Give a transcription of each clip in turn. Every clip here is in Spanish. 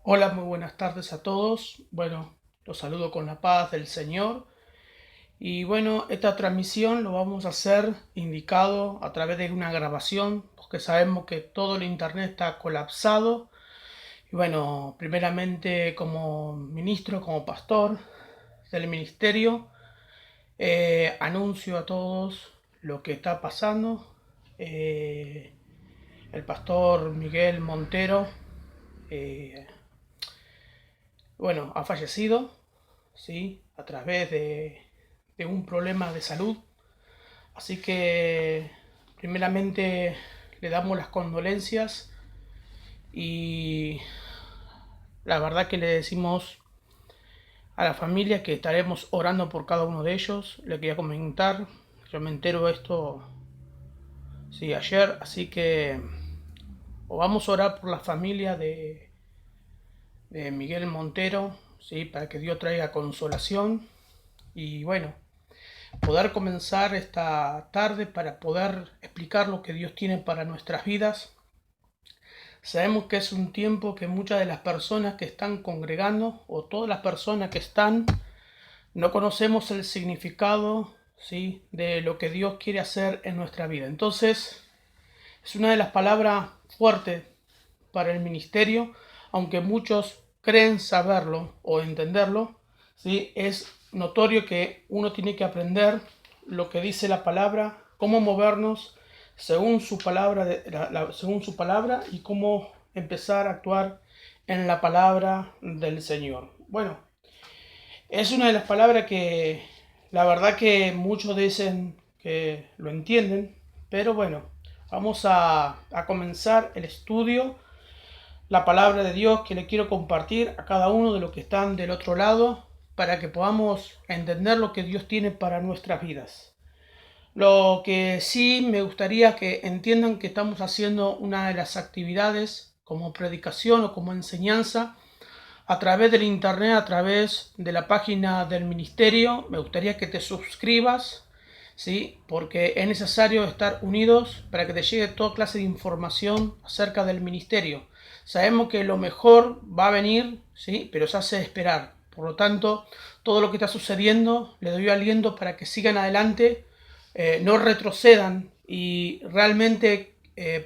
Hola, muy buenas tardes a todos. Bueno, los saludo con la paz del Señor. Y bueno, esta transmisión lo vamos a hacer indicado a través de una grabación, porque sabemos que todo el internet está colapsado. Y bueno, primeramente como ministro, como pastor del ministerio, anuncio a todos lo que está pasando. Eh, el pastor Miguel Montero, eh, bueno, ha fallecido, ¿sí? A través de un problema de salud. Así que primeramente le damos las condolencias y la verdad que le decimos a la familia que estaremos orando por cada uno de ellos. Le quería comentar, yo me entero esto, sí, ayer, así que o vamos a orar por la familia de Miguel Montero, sí, para que Dios traiga consolación y bueno, poder comenzar esta tarde para poder explicar lo que Dios tiene para nuestras vidas. Sabemos que es un tiempo que muchas de las personas que están congregando o todas las personas que están no conocemos el significado, ¿sí?, de lo que Dios quiere hacer en nuestra vida. Entonces, es una de las palabras fuertes para el ministerio, aunque muchos creen saberlo o entenderlo, ¿sí? Es notorio que uno tiene que aprender lo que dice la palabra, cómo movernos según su palabra, según su palabra y cómo empezar a actuar en la palabra del Señor. Bueno, es una de las palabras que la verdad que muchos dicen que lo entienden, pero bueno, vamos a comenzar el estudio, la palabra de Dios que le quiero compartir a cada uno de los que están del otro lado para que podamos entender lo que Dios tiene para nuestras vidas. Lo que sí me gustaría que entiendan que estamos haciendo una de las actividades como predicación o como enseñanza a través del internet, a través de la página del ministerio. Me gustaría que te suscribas, ¿sí? Porque es necesario estar unidos para que te llegue toda clase de información acerca del ministerio. Sabemos que lo mejor va a venir, ¿sí? Pero se hace esperar. Por lo tanto, todo lo que está sucediendo, le doy aliento para que sigan adelante, no retrocedan y realmente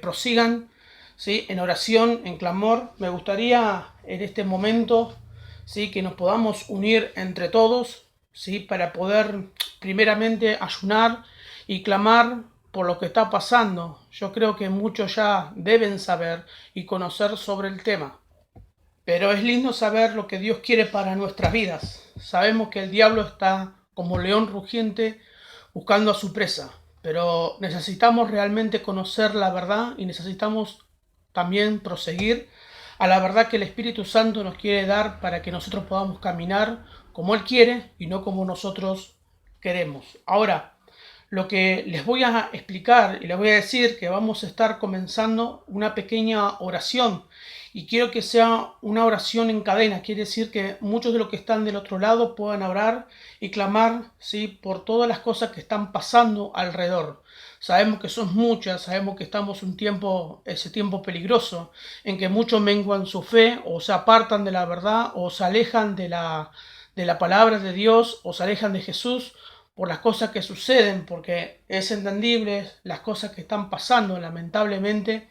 prosigan, ¿sí?, en oración, en clamor. Me gustaría en este momento, ¿sí?, que nos podamos unir entre todos, ¿sí?, para poder primeramente ayunar y clamar por lo que está pasando. Yo creo que muchos ya deben saber y conocer sobre el tema. Pero es lindo saber lo que Dios quiere para nuestras vidas. Sabemos que el diablo está como león rugiente buscando a su presa, pero necesitamos realmente conocer la verdad y necesitamos también proseguir a la verdad que el Espíritu Santo nos quiere dar para que nosotros podamos caminar como Él quiere y no como nosotros queremos. Ahora, lo que les voy a explicar y les voy a decir que vamos a estar comenzando una pequeña oración y quiero que sea una oración en cadena. Quiere decir que muchos de los que están del otro lado puedan orar y clamar, ¿sí?, por todas las cosas que están pasando alrededor. Sabemos que son muchas, sabemos que estamos un tiempo, ese tiempo peligroso en que muchos menguan su fe o se apartan de la verdad o se alejan de la palabra de Dios o se alejan de Jesús por las cosas que suceden, porque es entendible las cosas que están pasando. Lamentablemente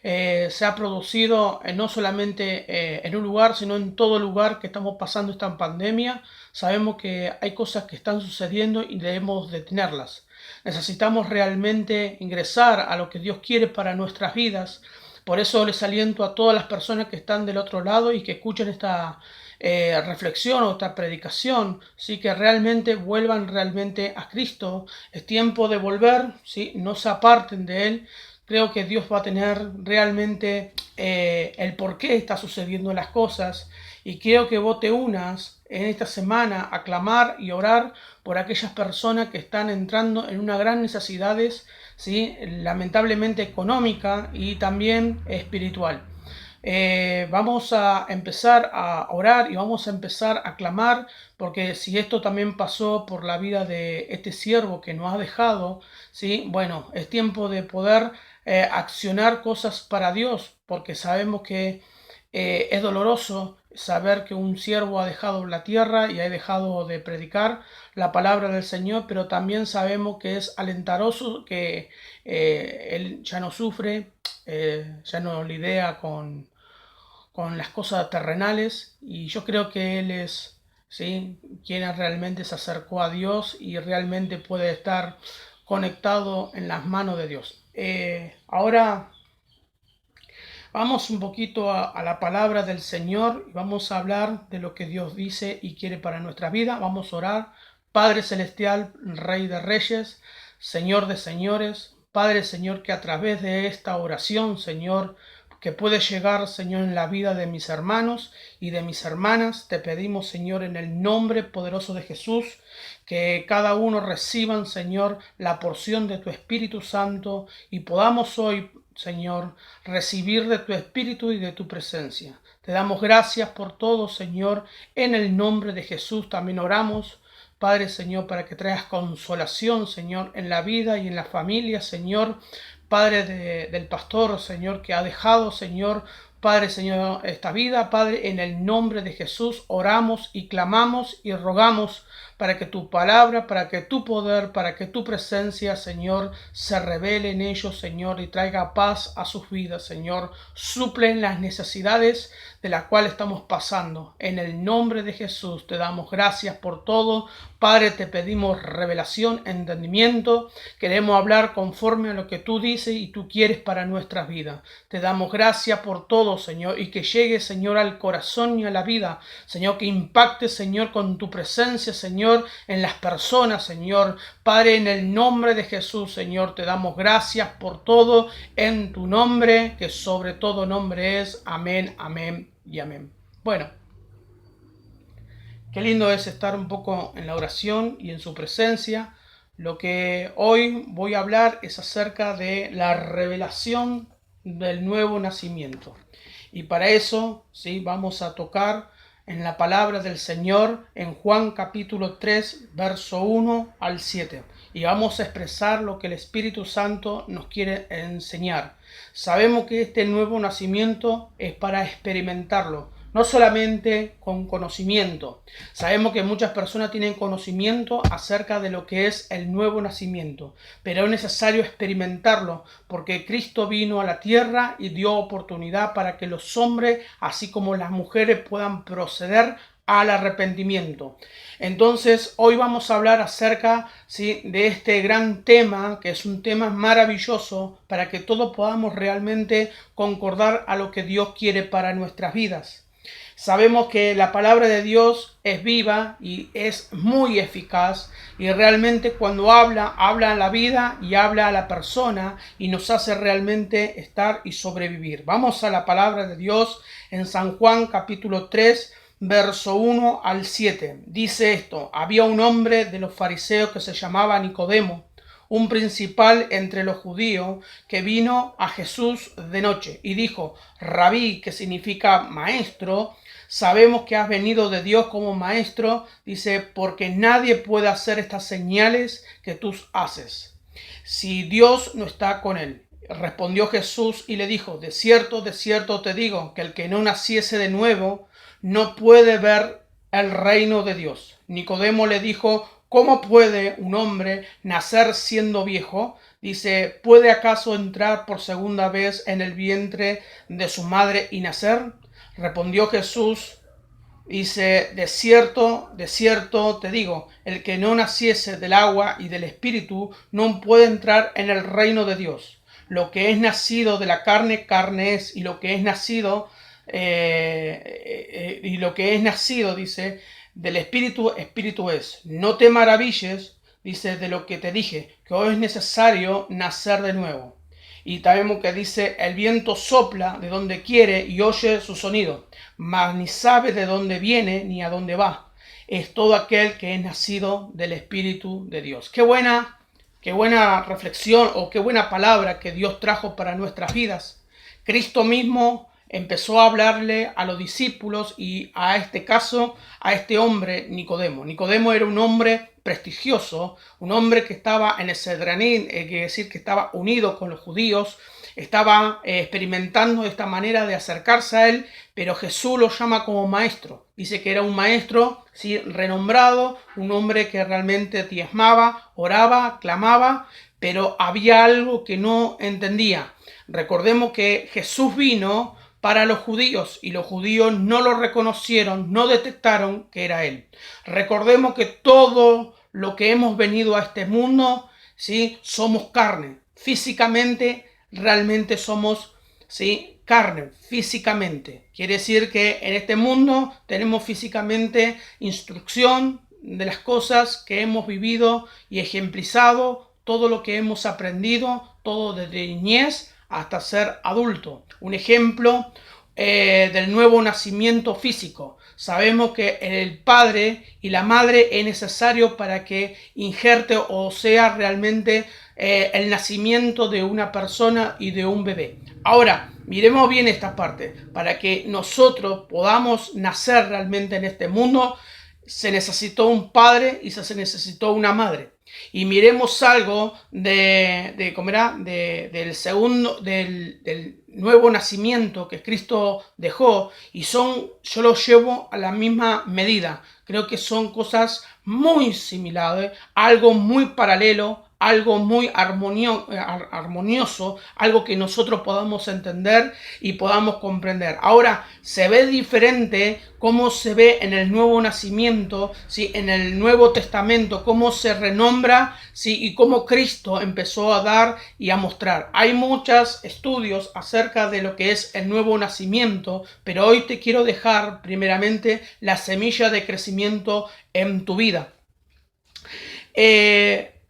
se ha producido no solamente en un lugar, sino en todo lugar que estamos pasando esta pandemia. Sabemos que hay cosas que están sucediendo y debemos detenerlas. Necesitamos realmente ingresar a lo que Dios quiere para nuestras vidas. Por eso les aliento a todas las personas que están del otro lado y que escuchen esta reflexión o esta predicación, ¿sí?, que realmente vuelvan realmente a Cristo. Es tiempo de volver, ¿sí?, no se aparten de Él. Creo que Dios va a tener realmente el por qué está sucediendo las cosas y quiero que vos te unas en esta semana a clamar y orar por aquellas personas que están entrando en una gran necesidades, ¿sí?, lamentablemente económica y también espiritual. Vamos a empezar a orar y vamos a empezar a clamar, porque si esto también pasó por la vida de este siervo que nos ha dejado, ¿sí?, bueno, es tiempo de poder accionar cosas para Dios, porque sabemos que Es doloroso saber que un siervo ha dejado la tierra y ha dejado de predicar la palabra del Señor, pero también sabemos que es alentaroso que él ya no sufre, ya no lidia con las cosas terrenales, y yo creo que él es, ¿sí?, quien realmente se acercó a Dios y realmente puede estar conectado en las manos de Dios. Ahora vamos un poquito a la palabra del Señor y vamos a hablar de lo que Dios dice y quiere para nuestra vida. Vamos a orar. Padre Celestial, Rey de Reyes, Señor de Señores, Padre Señor, que a través de esta oración, Señor, que puede llegar, Señor, en la vida de mis hermanos y de mis hermanas, te pedimos, Señor, en el nombre poderoso de Jesús, que cada uno reciban, Señor, la porción de tu Espíritu Santo y podamos hoy, Señor, recibir de tu Espíritu y de tu presencia. Te damos gracias por todo, Señor. En el nombre de Jesús también oramos, Padre, Señor, para que traigas consolación, Señor, en la vida y en la familia, Señor. Padre del pastor, Señor, que ha dejado, Señor, Padre, Señor, esta vida. Padre, en el nombre de Jesús oramos y clamamos y rogamos para que tu palabra, para que tu poder, para que tu presencia, Señor, se revele en ellos, Señor, y traiga paz a sus vidas, Señor. Suplen las necesidades de las cuales estamos pasando. En el nombre de Jesús te damos gracias por todo. Padre, te pedimos revelación, entendimiento. Queremos hablar conforme a lo que tú dices y tú quieres para nuestras vidas. Te damos gracias por todo, Señor, y que llegue, Señor, al corazón y a la vida. Señor, que impacte, Señor, con tu presencia, Señor, en las personas, Señor. Padre, en el nombre de Jesús, Señor, te damos gracias por todo en tu nombre, que sobre todo nombre es. Amén, amén y amén. Bueno, qué lindo es estar un poco en la oración y en su presencia. Lo que hoy voy a hablar es acerca de la revelación del nuevo nacimiento. Y para eso, sí, vamos a tocar en la palabra del Señor en Juan capítulo 3, verso 1 al 7. Y vamos a expresar lo que el Espíritu Santo nos quiere enseñar. Sabemos que este nuevo nacimiento es para experimentarlo, no solamente con conocimiento. Sabemos que muchas personas tienen conocimiento acerca de lo que es el nuevo nacimiento, pero es necesario experimentarlo porque Cristo vino a la tierra y dio oportunidad para que los hombres, así como las mujeres, puedan proceder al arrepentimiento. Entonces, hoy vamos a hablar acerca, ¿sí?, de este gran tema, que es un tema maravilloso para que todos podamos realmente concordar a lo que Dios quiere para nuestras vidas. Sabemos que la palabra de Dios es viva y es muy eficaz, y realmente cuando habla a la vida y habla a la persona y nos hace realmente estar y sobrevivir. Vamos a la palabra de Dios en San Juan capítulo 3, verso 1 al 7. Dice esto: había un hombre de los fariseos que se llamaba Nicodemo, un principal entre los judíos, que vino a Jesús de noche y dijo: Rabí, que significa maestro, sabemos que has venido de Dios como maestro, dice, porque nadie puede hacer estas señales que tú haces si Dios no está con él. Respondió Jesús y le dijo: de cierto te digo, que el que no naciese de nuevo no puede ver el reino de Dios. Nicodemo le dijo: ¿cómo puede un hombre nacer siendo viejo? Dice: ¿puede acaso entrar por segunda vez en el vientre de su madre y nacer? Respondió Jesús, dice: de cierto te digo, el que no naciese del agua y del Espíritu no puede entrar en el reino de Dios. Lo que es nacido de la carne, carne es, y lo que es nacido, dice, del Espíritu, Espíritu es. No te maravilles, dice, de lo que te dije, que hoy es necesario nacer de nuevo. Y sabemos que dice: el viento sopla de donde quiere y oye su sonido, mas ni sabe de dónde viene ni a dónde va. Es todo aquel que es nacido del Espíritu de Dios. Qué buena reflexión, o qué buena palabra que Dios trajo para nuestras vidas. Cristo mismo empezó a hablarle a los discípulos y a este hombre Nicodemo. Nicodemo era un hombre prestigioso, un hombre que estaba en el Sanedrín, quiere decir que estaba unido con los judíos, estaba experimentando esta manera de acercarse a él, pero Jesús lo llama como maestro. Dice que era un maestro, ¿sí?, renombrado, un hombre que realmente diezmaba, oraba, clamaba, pero había algo que no entendía. Recordemos que Jesús vino para los judíos y los judíos no lo reconocieron, no detectaron que era él. Recordemos que todo lo que hemos venido a este mundo, ¿sí?, somos carne. Físicamente, realmente somos, ¿sí?, carne, físicamente. Quiere decir que en este mundo tenemos físicamente instrucción de las cosas que hemos vivido y ejemplizado, todo lo que hemos aprendido, todo desde niñez hasta ser adulto. Un ejemplo del nuevo nacimiento físico. Sabemos que el padre y la madre es necesario para que injerte o sea realmente el nacimiento de una persona y de un bebé. Ahora, miremos bien esta parte. Para que nosotros podamos nacer realmente en este mundo, se necesitó un padre y se necesitó una madre. Y miremos algo del segundo, del nuevo nacimiento que Cristo dejó, y yo lo llevo a la misma medida. Creo que son cosas muy similares, algo muy paralelo, algo muy armonioso, algo que nosotros podamos entender y podamos comprender. Ahora, se ve diferente cómo se ve en el nuevo nacimiento, ¿sí?, en el Nuevo Testamento, cómo se renombra, ¿sí?, y cómo Cristo empezó a dar y a mostrar. Hay muchos estudios acerca de lo que es el nuevo nacimiento, pero hoy te quiero dejar primeramente la semilla de crecimiento en tu vida.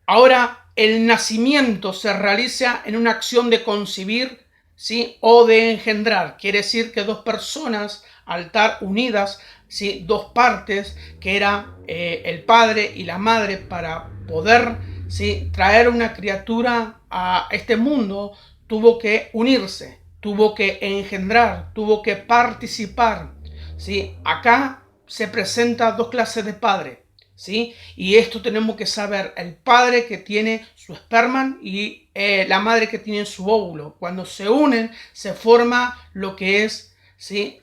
Ahora, el nacimiento se realiza en una acción de concebir, ¿sí?, o de engendrar. Quiere decir que dos personas, al estar unidas, ¿sí?, dos partes, que era el padre y la madre, para poder, ¿sí?, traer una criatura a este mundo, tuvo que unirse, tuvo que engendrar, tuvo que participar, ¿sí? Acá se presentan dos clases de padre, ¿sí? Y esto tenemos que saber: el padre que tiene su esperma y la madre que tiene su óvulo. Cuando se unen, se forma lo que es, ¿sí?,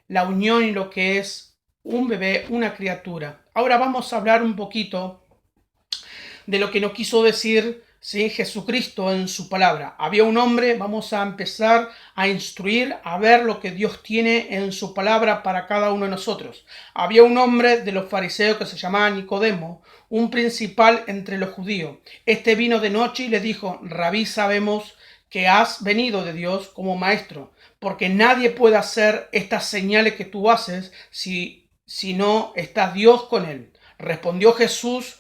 la unión y lo que es un bebé, una criatura. Ahora vamos a hablar un poquito de lo que nos quiso decir, ¿sí?, Jesucristo en su palabra. Había un hombre, vamos a empezar a instruir, a ver lo que Dios tiene en su palabra para cada uno de nosotros. Había un hombre de los fariseos que se llamaba Nicodemo, un principal entre los judíos. Este vino de noche y le dijo: Rabí, sabemos que has venido de Dios como maestro, porque nadie puede hacer estas señales que tú haces si no está Dios con él. Respondió Jesús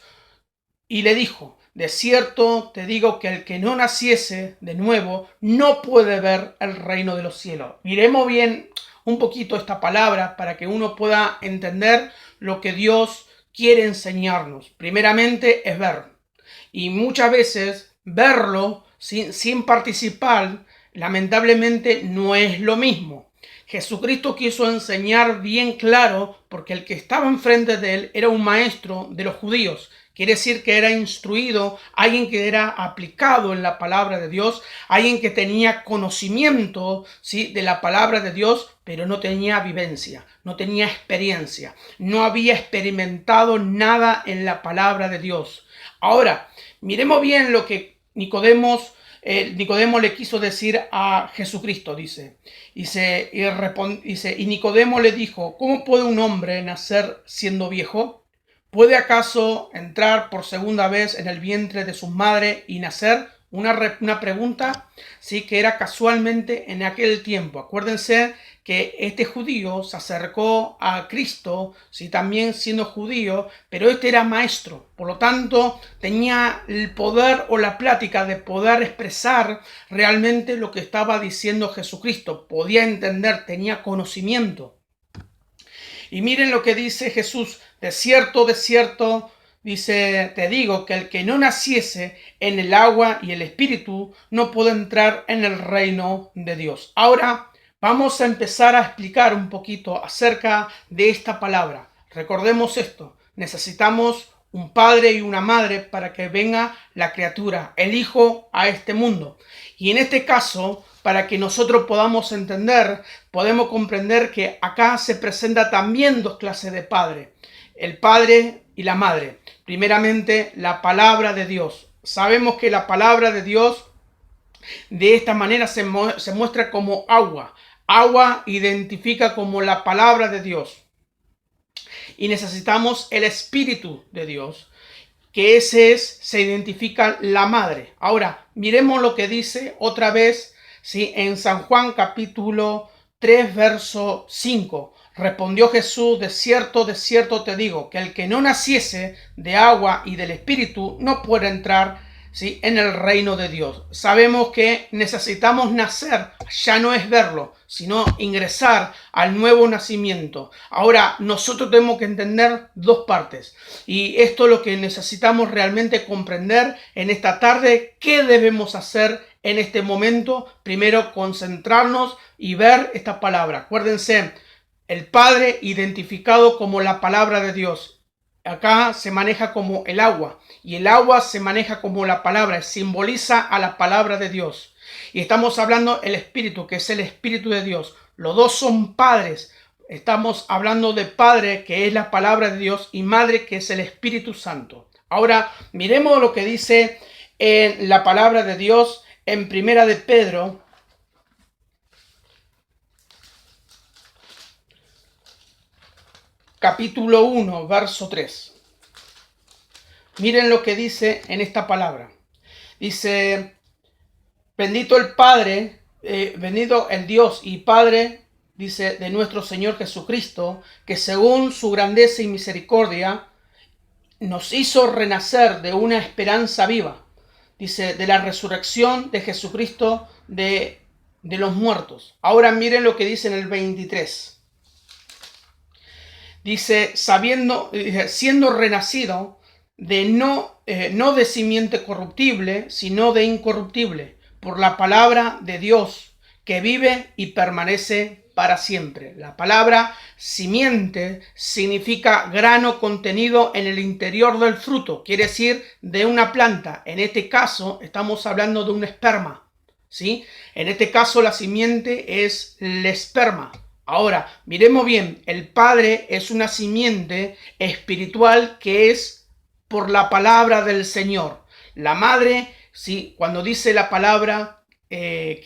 y le dijo: de cierto te digo que el que no naciese de nuevo no puede ver el reino de los cielos. Miremos bien un poquito esta palabra para que uno pueda entender lo que Dios quiere enseñarnos. Primeramente es ver. Y muchas veces verlo sin participar, lamentablemente, no es lo mismo. Jesucristo quiso enseñar bien claro, porque el que estaba enfrente de él era un maestro de los judíos. Quiere decir que era instruido, alguien que era aplicado en la palabra de Dios, alguien que tenía conocimiento, ¿sí?, de la palabra de Dios, pero no tenía vivencia, no tenía experiencia, no había experimentado nada en la palabra de Dios. Ahora, miremos bien lo que Nicodemo le quiso decir a Jesucristo. Dice, y Nicodemo le dijo: ¿cómo puede un hombre nacer siendo viejo? ¿Puede acaso entrar por segunda vez en el vientre de su madre y nacer? Una pregunta, sí, que era casualmente en aquel tiempo. Acuérdense que este judío se acercó a Cristo, sí, también siendo judío, pero este era maestro. Por lo tanto, tenía el poder o la plática de poder expresar realmente lo que estaba diciendo Jesucristo. Podía entender, tenía conocimiento. Y miren lo que dice Jesús: de cierto, dice, te digo que el que no naciese en el agua y el espíritu no puede entrar en el reino de Dios. Ahora vamos a empezar a explicar un poquito acerca de esta palabra. Recordemos esto: necesitamos un padre y una madre para que venga la criatura, el hijo, a este mundo. Y en este caso, para que nosotros podamos entender, podemos comprender que acá se presenta también dos clases de padre, el padre y la madre. Primeramente, la palabra de Dios. Sabemos que la palabra de Dios de esta manera se muestra como agua. Agua identifica como la palabra de Dios. Y necesitamos el Espíritu de Dios, que se identifica la madre. Ahora, miremos lo que dice otra vez, ¿sí? En San Juan capítulo 3, verso 5. Respondió Jesús: de cierto te digo, que el que no naciese de agua y del Espíritu no puede entrar, ¿sí?, en el reino de Dios. Sabemos que necesitamos nacer, ya no es verlo, sino ingresar al nuevo nacimiento. Ahora, nosotros tenemos que entender dos partes. Y esto es lo que necesitamos realmente comprender en esta tarde. ¿Qué debemos hacer en este momento? Primero, concentrarnos y ver esta palabra. Acuérdense, el Padre identificado como la palabra de Dios. Acá se maneja como el agua, y el agua se maneja como la palabra, simboliza a la palabra de Dios. Y estamos hablando del Espíritu, que es el Espíritu de Dios. Los dos son padres. Estamos hablando de Padre, que es la palabra de Dios, y Madre, que es el Espíritu Santo. Ahora, miremos lo que dice en la palabra de Dios en Primera de Pedro, capítulo 1, verso 3. Miren lo que dice en esta palabra. Dice: bendito el Padre, bendito el Dios y Padre, dice, de nuestro Señor Jesucristo, que según su grandeza y misericordia nos hizo renacer de una esperanza viva. Dice, de la resurrección de Jesucristo de los muertos. Ahora miren lo que dice en el 23. Dice, siendo renacido de no de simiente corruptible, sino de incorruptible, por la palabra de Dios, que vive y permanece para siempre. La palabra simiente significa grano contenido en el interior del fruto, quiere decir de una planta. En este caso estamos hablando de un esperma, ¿sí? En este caso la simiente es el esperma. Ahora, miremos bien, el Padre es una simiente espiritual que es por la palabra del Señor. La Madre, sí, cuando dice la palabra que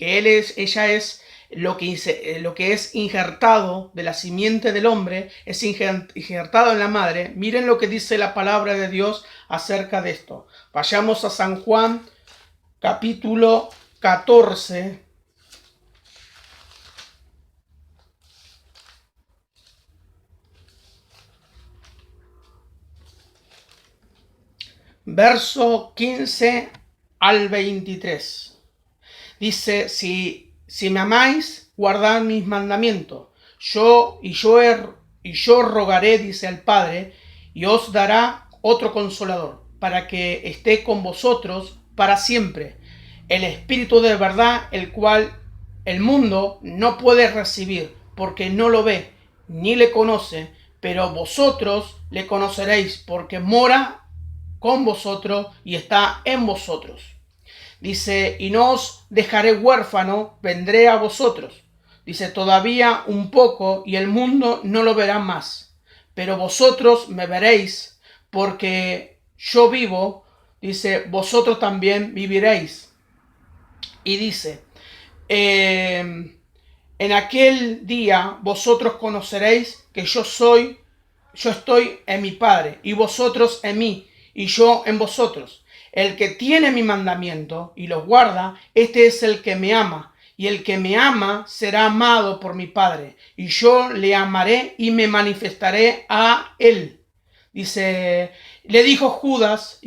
ella es lo que es injertado de la simiente del hombre, es injertado en la madre. Miren lo que dice la palabra de Dios acerca de esto. Vayamos a San Juan, capítulo 14. Verso 15 al 23. Dice, si me amáis, guardad mis mandamientos. Yo rogaré, dice al Padre, y os dará otro consolador, para que esté con vosotros para siempre. El Espíritu de verdad, el cual el mundo no puede recibir, porque no lo ve, ni le conoce, pero vosotros le conoceréis, porque mora con vosotros y está en vosotros. Dice, y no os dejaré huérfano, vendré a vosotros. Dice, todavía un poco y el mundo no lo verá más, pero vosotros me veréis, porque yo vivo. Dice, vosotros también viviréis. Y dice, en aquel día vosotros conoceréis que yo estoy en mi Padre, y vosotros en mí, y yo en vosotros. El que tiene mi mandamiento y los guarda, este es el que me ama, y el que me ama será amado por mi Padre, y yo le amaré y me manifestaré a él. Dice, le dijo Judas,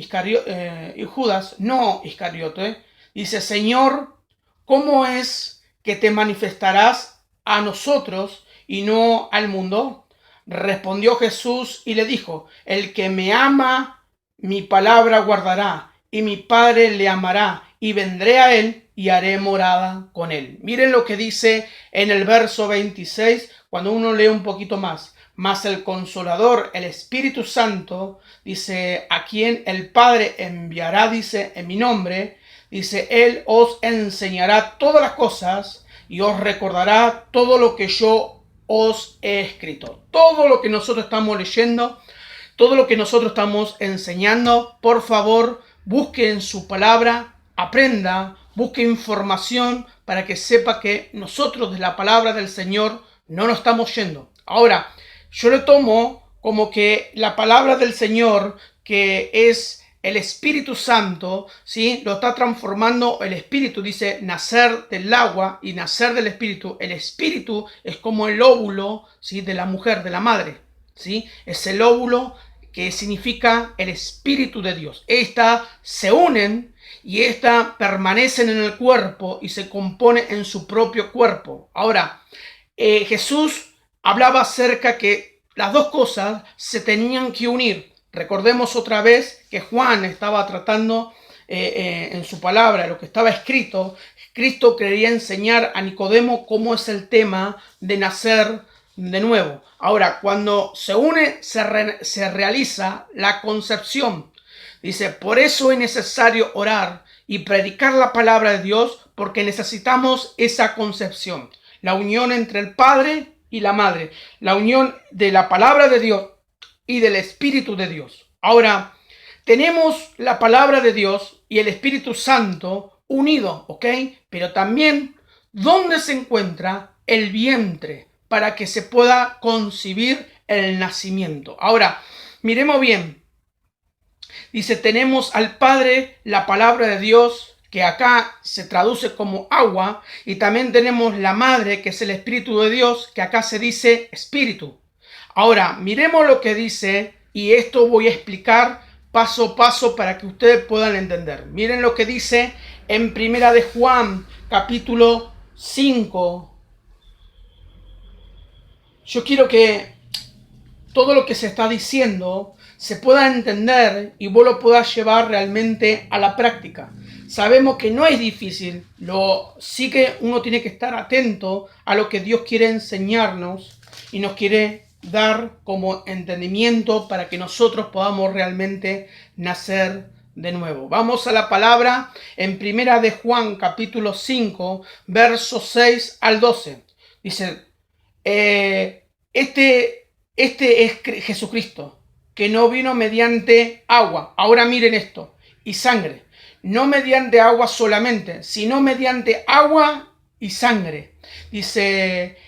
no Iscariote, dice, Señor, ¿cómo es que te manifestarás a nosotros y no al mundo? Respondió Jesús y le dijo, el que me ama, mi palabra guardará, y mi Padre le amará, y vendré a él y haré morada con él. Miren lo que dice en el verso 26, cuando uno lee un poquito más. Mas el Consolador, el Espíritu Santo, dice, a quien el Padre enviará, dice, en mi nombre, dice, Él os enseñará todas las cosas y os recordará todo lo que yo os he escrito. Todo lo que nosotros estamos leyendo, todo lo que nosotros estamos enseñando, por favor, busque en su palabra, aprenda, busque información para que sepa que nosotros de la palabra del Señor no nos estamos yendo. Ahora, yo lo tomo como que la palabra del Señor, que es el Espíritu Santo, ¿sí? Lo está transformando el Espíritu, dice nacer del agua y nacer del Espíritu. El Espíritu es como el óvulo, ¿sí? De la mujer, de la madre, ¿sí? Es el óvulo que significa el Espíritu de Dios. Estas se unen y estas permanecen en el cuerpo y se compone en su propio cuerpo. Ahora, Jesús hablaba acerca que las dos cosas se tenían que unir. Recordemos otra vez que Juan estaba tratando en su palabra, lo que estaba escrito. Cristo quería enseñar a Nicodemo cómo es el tema de nacer de nuevo. Ahora, cuando se une, se realiza la concepción. Dice, por eso es necesario orar y predicar la palabra de Dios, porque necesitamos esa concepción. La unión entre el Padre y la Madre. La unión de la palabra de Dios y del Espíritu de Dios. Ahora, tenemos la palabra de Dios y el Espíritu Santo unidos, ¿ok? Pero también, ¿dónde se encuentra el vientre para que se pueda concebir el nacimiento? Ahora, miremos bien. Dice, tenemos al Padre, la palabra de Dios, que acá se traduce como agua, y también tenemos la Madre, que es el Espíritu de Dios, que acá se dice Espíritu. Ahora, miremos lo que dice, y esto voy a explicar paso a paso para que ustedes puedan entender. Miren lo que dice en Primera de Juan, capítulo 5. Yo quiero que todo lo que se está diciendo se pueda entender y vos lo puedas llevar realmente a la práctica. Sabemos que no es difícil, sí que uno tiene que estar atento a lo que Dios quiere enseñarnos y nos quiere dar como entendimiento para que nosotros podamos realmente nacer de nuevo. Vamos a la palabra en Primera de Juan, capítulo 5, versos 6 al 12. Dice, este es Jesucristo, que no vino mediante agua. Ahora miren esto, y sangre. No mediante agua solamente, sino mediante agua y sangre. Dice,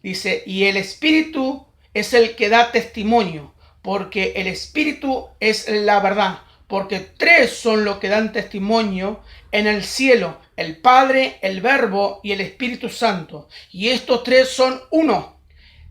y el Espíritu es el que da testimonio, porque el Espíritu es la verdad. Porque tres son los que dan testimonio en el cielo: el Padre, el Verbo y el Espíritu Santo. Y estos tres son uno.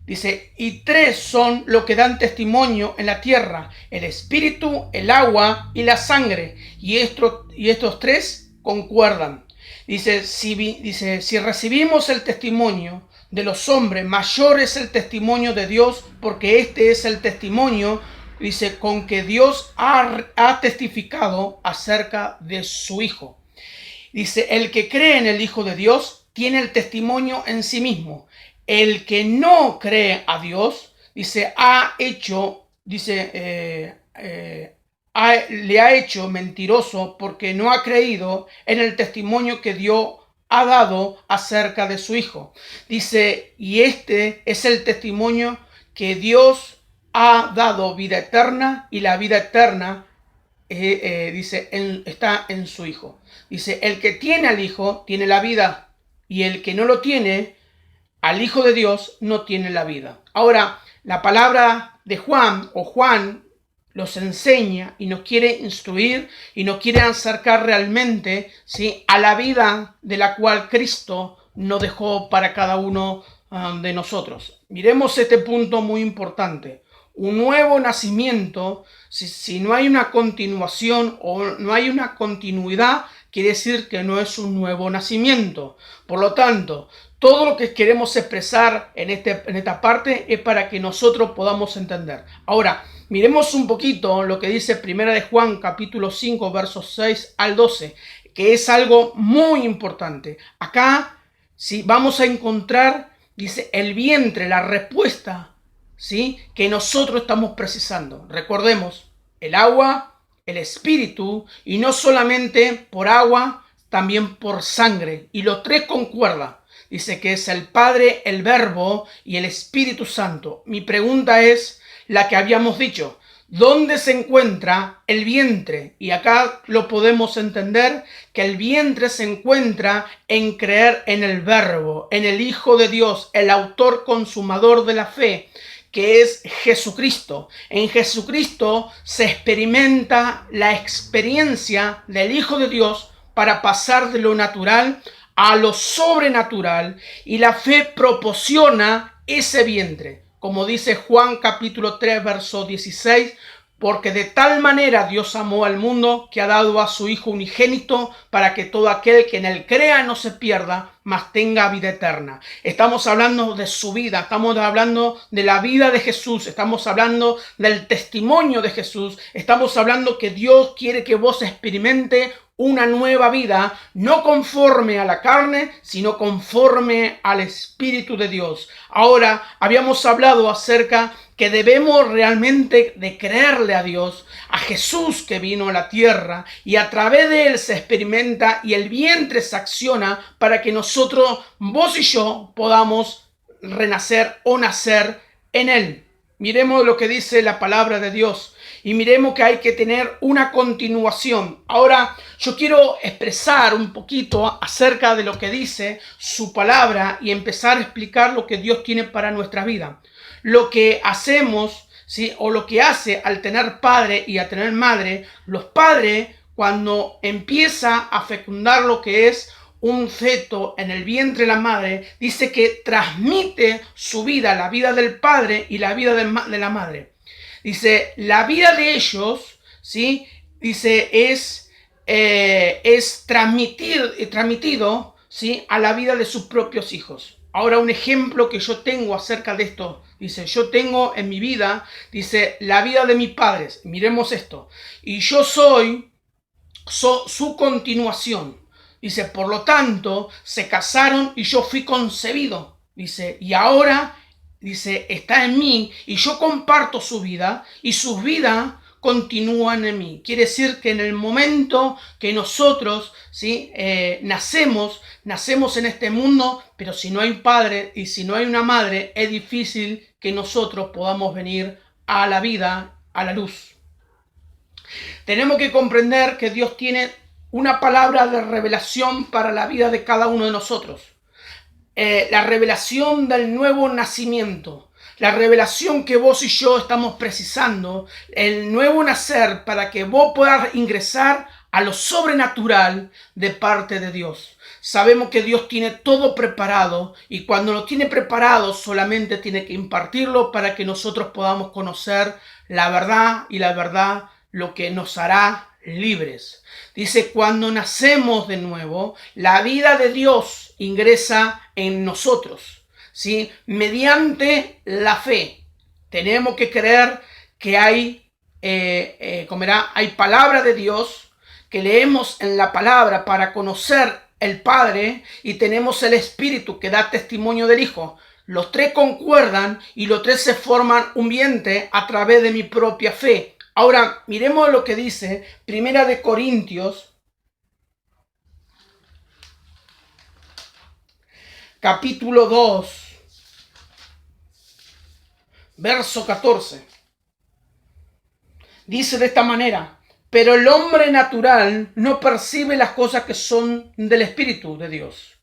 Dice, y tres son los que dan testimonio en la tierra: el Espíritu, el agua y la sangre. Y estos tres concuerdan. Dice, si recibimos el testimonio de los hombres, mayor es el testimonio de Dios, porque este es el testimonio, dice, con que Dios ha testificado acerca de su Hijo. Dice, el que cree en el Hijo de Dios tiene el testimonio en sí mismo. El que no cree a Dios, dice, le ha hecho mentiroso, porque no ha creído en el testimonio que Dios ha dado acerca de su Hijo. Dice, y este es el testimonio, que Dios ha dado vida eterna, y la vida eterna está en su Hijo. Dice, el que tiene al Hijo tiene la vida, y el que no lo tiene al Hijo de Dios no tiene la vida. Ahora, la palabra de Juan, o Juan, los enseña y nos quiere instruir y nos quiere acercar realmente, ¿sí?, a la vida de la cual Cristo nos dejó para cada uno de nosotros. Miremos este punto muy importante. Un nuevo nacimiento, si no hay una continuación o no hay una continuidad, quiere decir que no es un nuevo nacimiento. Por lo tanto, todo lo que queremos expresar en esta parte es para que nosotros podamos entender. Ahora, miremos un poquito lo que dice Primera de Juan, capítulo 5, versos 6 al 12, que es algo muy importante. Acá, sí, vamos a encontrar, dice, el vientre, la respuesta, ¿sí?, que nosotros estamos precisando. Recordemos, el agua, el espíritu, y no solamente por agua, también por sangre. Y los tres concuerdan. Dice que es el Padre, el Verbo y el Espíritu Santo. Mi pregunta es la que habíamos dicho. ¿Dónde se encuentra el vientre? Y acá lo podemos entender, que el vientre se encuentra en creer en el Verbo, en el Hijo de Dios, el autor consumador de la fe, que es Jesucristo. En Jesucristo se experimenta la experiencia del Hijo de Dios para pasar de lo natural a lo sobrenatural, y la fe proporciona ese vientre. Como dice Juan capítulo 3, verso 16, porque de tal manera Dios amó al mundo que ha dado a su Hijo unigénito para que todo aquel que en él crea no se pierda, mas tenga vida eterna. Estamos hablando de su vida, estamos hablando de la vida de Jesús, estamos hablando del testimonio de Jesús, estamos hablando que Dios quiere que vos experimente una nueva vida, no conforme a la carne, sino conforme al Espíritu de Dios. Ahora, habíamos hablado acerca que debemos realmente de creerle a Dios, a Jesús que vino a la tierra, y a través de él se experimenta y el vientre se acciona para que nosotros, vos y yo, podamos renacer o nacer en él. Miremos lo que dice la palabra de Dios y miremos que hay que tener una continuación. Ahora yo quiero expresar un poquito acerca de lo que dice su palabra y empezar a explicar lo que Dios tiene para nuestra vida. Lo que hacemos, ¿sí?, o lo que hace al tener padre y a tener madre, los padres cuando empieza a fecundar lo que es un feto en el vientre de la madre, dice que transmite su vida, la vida del padre y la vida de la madre. Dice, la vida de ellos, ¿sí?, dice, es transmitido, ¿sí?, a la vida de sus propios hijos. Ahora, un ejemplo que yo tengo acerca de esto, dice, yo tengo en mi vida, dice, la vida de mis padres. Miremos esto. Y yo soy su continuación. Dice, por lo tanto, se casaron y yo fui concebido. Dice, y ahora, dice, está en mí y yo comparto su vida y sus vidas continúan en mí. Quiere decir que en el momento que nosotros, ¿sí?, nacemos en este mundo, pero si no hay padre y si no hay una madre, es difícil que nosotros podamos venir a la vida, a la luz. Tenemos que comprender que Dios tiene una palabra de revelación para la vida de cada uno de nosotros. La revelación del nuevo nacimiento. La revelación que vos y yo estamos precisando. El nuevo nacer para que vos puedas ingresar a lo sobrenatural de parte de Dios. Sabemos que Dios tiene todo preparado y cuando lo tiene preparado solamente tiene que impartirlo para que nosotros podamos conocer la verdad y la verdad lo que nos hará libres. Dice, cuando nacemos de nuevo, la vida de Dios ingresa en nosotros, ¿sí?, mediante la fe. Tenemos que creer que hay palabra de Dios, que leemos en la palabra para conocer el Padre, y tenemos el Espíritu que da testimonio del Hijo. Los tres concuerdan y los tres se forman un vientre a través de mi propia fe. Ahora, miremos lo que dice Primera de Corintios, capítulo 2, verso 14. Dice de esta manera, pero el hombre natural no percibe las cosas que son del Espíritu de Dios,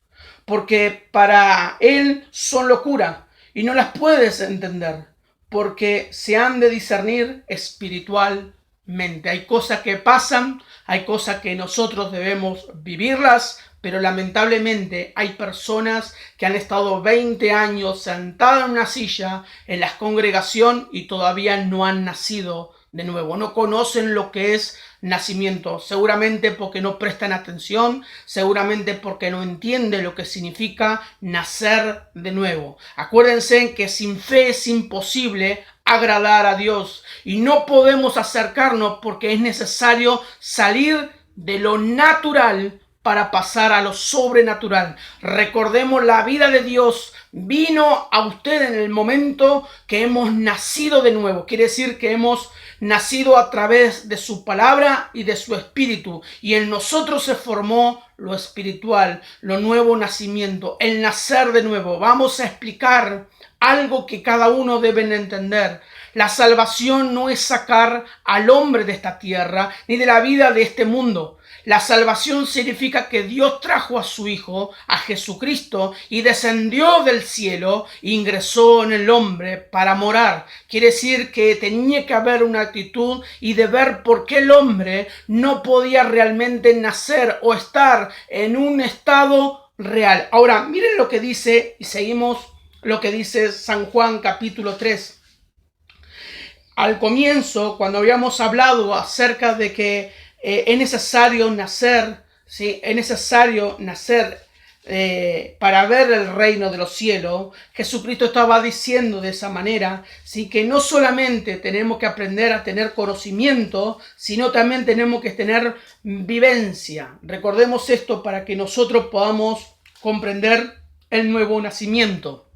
porque para él son locura y no las puedes entender, porque se han de discernir espiritualmente. Hay cosas que pasan, hay cosas que nosotros debemos vivirlas, pero lamentablemente hay personas que han estado 20 años sentadas en una silla en la congregación y todavía no han nacido de nuevo, no conocen lo que es nacimiento, seguramente porque no prestan atención, seguramente porque no entienden lo que significa nacer de nuevo. Acuérdense que sin fe es imposible agradar a Dios y no podemos acercarnos porque es necesario salir de lo natural para pasar a lo sobrenatural. Recordemos, la vida de Dios vino a usted en el momento que hemos nacido de nuevo. Quiere decir que hemos nacido a través de su palabra y de su espíritu. Y en nosotros se formó lo espiritual, lo nuevo nacimiento, el nacer de nuevo. Vamos a explicar algo que cada uno debe entender. La salvación no es sacar al hombre de esta tierra ni de la vida de este mundo. La salvación significa que Dios trajo a su Hijo, a Jesucristo, y descendió del cielo e ingresó en el hombre para morar. Quiere decir que tenía que haber una actitud y de ver por qué el hombre no podía realmente nacer o estar en un estado real. Ahora, miren lo que dice, y seguimos lo que dice San Juan capítulo 3. Al comienzo, cuando habíamos hablado acerca de que es necesario nacer, ¿sí? Es necesario nacer para ver el reino de los cielos. Jesucristo estaba diciendo de esa manera, ¿sí? Que no solamente tenemos que aprender a tener conocimiento, sino también tenemos que tener vivencia. Recordemos esto para que nosotros podamos comprender el nuevo nacimiento.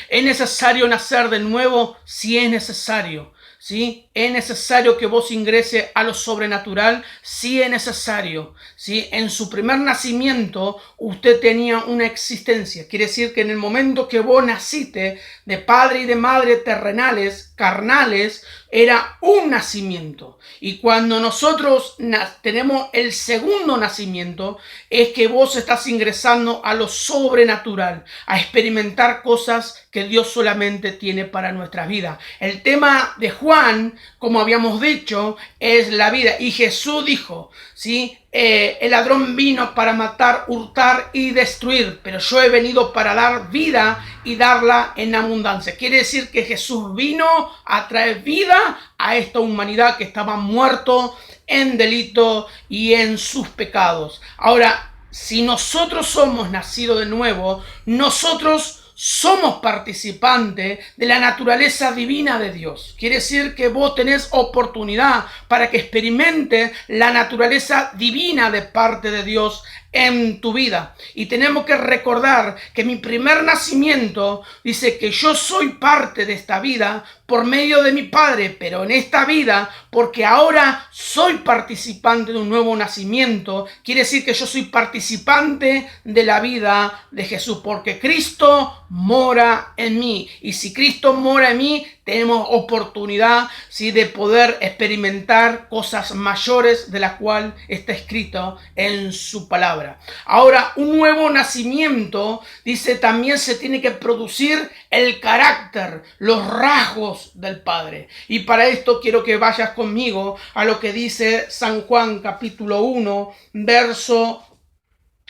¿Es necesario nacer de nuevo? Sí, es necesario. ¿Sí? ¿Es necesario que vos ingreses a lo sobrenatural? Sí, es necesario. ¿Sí? En su primer nacimiento usted tenía una existencia. Quiere decir que en el momento que vos naciste de padre y de madre terrenales, carnales, era un nacimiento. Y cuando nosotros tenemos el segundo nacimiento, es que vos estás ingresando a lo sobrenatural, a experimentar cosas que Dios solamente tiene para nuestras vidas. El tema de Juan, como habíamos dicho, es la vida. Y Jesús dijo, ¿sí? El ladrón vino para matar, hurtar y destruir, pero yo he venido para dar vida y darla en abundancia. Quiere decir que Jesús vino a traer vida a esta humanidad que estaba muerto en delito y en sus pecados. Ahora, si nosotros somos nacidos de nuevo, nosotros somos participantes de la naturaleza divina de Dios. Quiere decir que vos tenés oportunidad para que experimentes la naturaleza divina de parte de Dios en tu vida. Y tenemos que recordar que mi primer nacimiento dice que yo soy parte de esta vida por medio de mi Padre, pero en esta vida, porque ahora soy participante de un nuevo nacimiento, quiere decir que yo soy participante de la vida de Jesús, porque Cristo mora en mí. Y si Cristo mora en mí, tenemos oportunidad, ¿sí?, de poder experimentar cosas mayores de las cuales está escrito en su palabra. Ahora, un nuevo nacimiento, dice, también se tiene que producir el carácter, los rasgos del Padre. Y para esto quiero que vayas conmigo a lo que dice San Juan capítulo 1, verso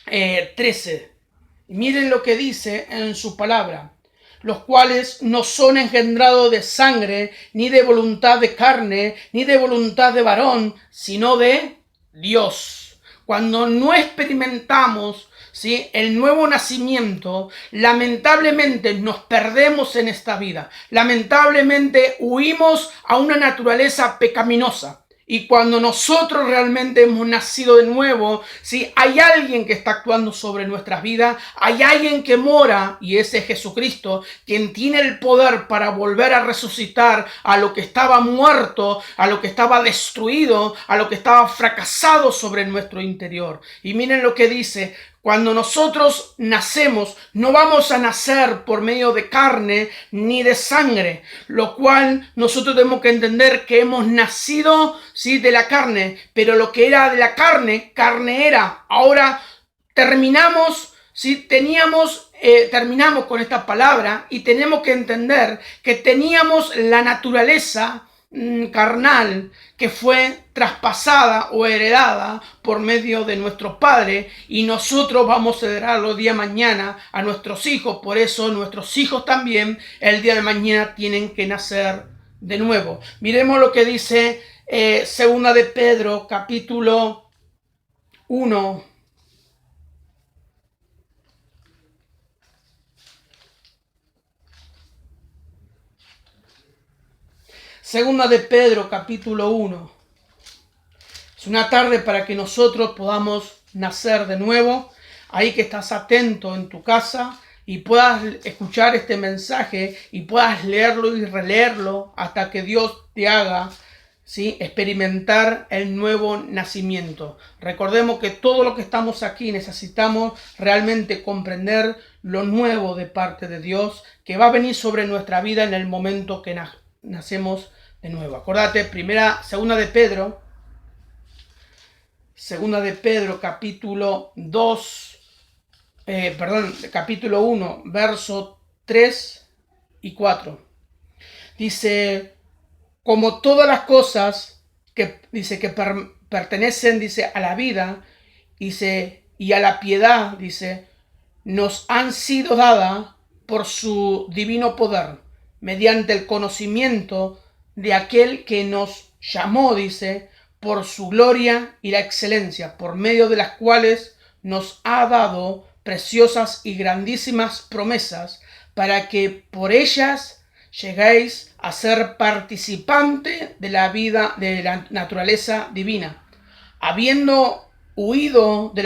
13. Miren lo que dice en su palabra: los cuales no son engendrados de sangre, ni de voluntad de carne, ni de voluntad de varón, sino de Dios. Cuando no experimentamos, ¿sí?, el nuevo nacimiento, lamentablemente nos perdemos en esta vida. Lamentablemente huimos a una naturaleza pecaminosa. Y cuando nosotros realmente hemos nacido de nuevo, ¿sí?, hay alguien que está actuando sobre nuestras vidas, hay alguien que mora, y ese es Jesucristo, quien tiene el poder para volver a resucitar a lo que estaba muerto, a lo que estaba destruido, a lo que estaba fracasado sobre nuestro interior. Y miren lo que dice: cuando nosotros nacemos, no vamos a nacer por medio de carne ni de sangre, lo cual nosotros tenemos que entender que hemos nacido, sí, de la carne, pero lo que era de la carne, carne era. Ahora terminamos, sí, terminamos con esta palabra y tenemos que entender que teníamos la naturaleza carnal que fue traspasada o heredada por medio de nuestros padres, y nosotros vamos a heredarlo día de mañana a nuestros hijos. Por eso nuestros hijos también el día de mañana tienen que nacer de nuevo. Miremos lo que dice segunda de Pedro capítulo 1. Segunda de Pedro capítulo 1. Es una tarde para que nosotros podamos nacer de nuevo, ahí que estás atento en tu casa y puedas escuchar este mensaje y puedas leerlo y releerlo hasta que Dios te haga, ¿sí?, experimentar el nuevo nacimiento. Recordemos que todo lo que estamos aquí necesitamos realmente comprender lo nuevo de parte de Dios que va a venir sobre nuestra vida en el momento que nacemos de nuevo. Acordate, segunda de Pedro capítulo 1, verso 3 y 4. Dice, como todas las cosas que pertenecen, a la vida, y a la piedad, nos han sido dadas por su divino poder, mediante el conocimiento de aquel que nos llamó, por su gloria y la excelencia, por medio de las cuales nos ha dado preciosas y grandísimas promesas, para que por ellas lleguéis a ser participante de la vida de la naturaleza divina, habiendo huido de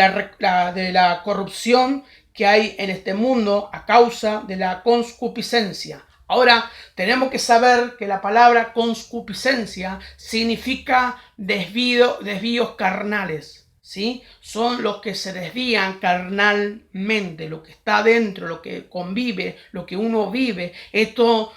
la corrupción que hay en este mundo a causa de la concupiscencia. Ahora, tenemos que saber que la palabra concupiscencia significa desvíos carnales, ¿sí? Son los que se desvían carnalmente, lo que está dentro, lo que convive, lo que uno vive. Esto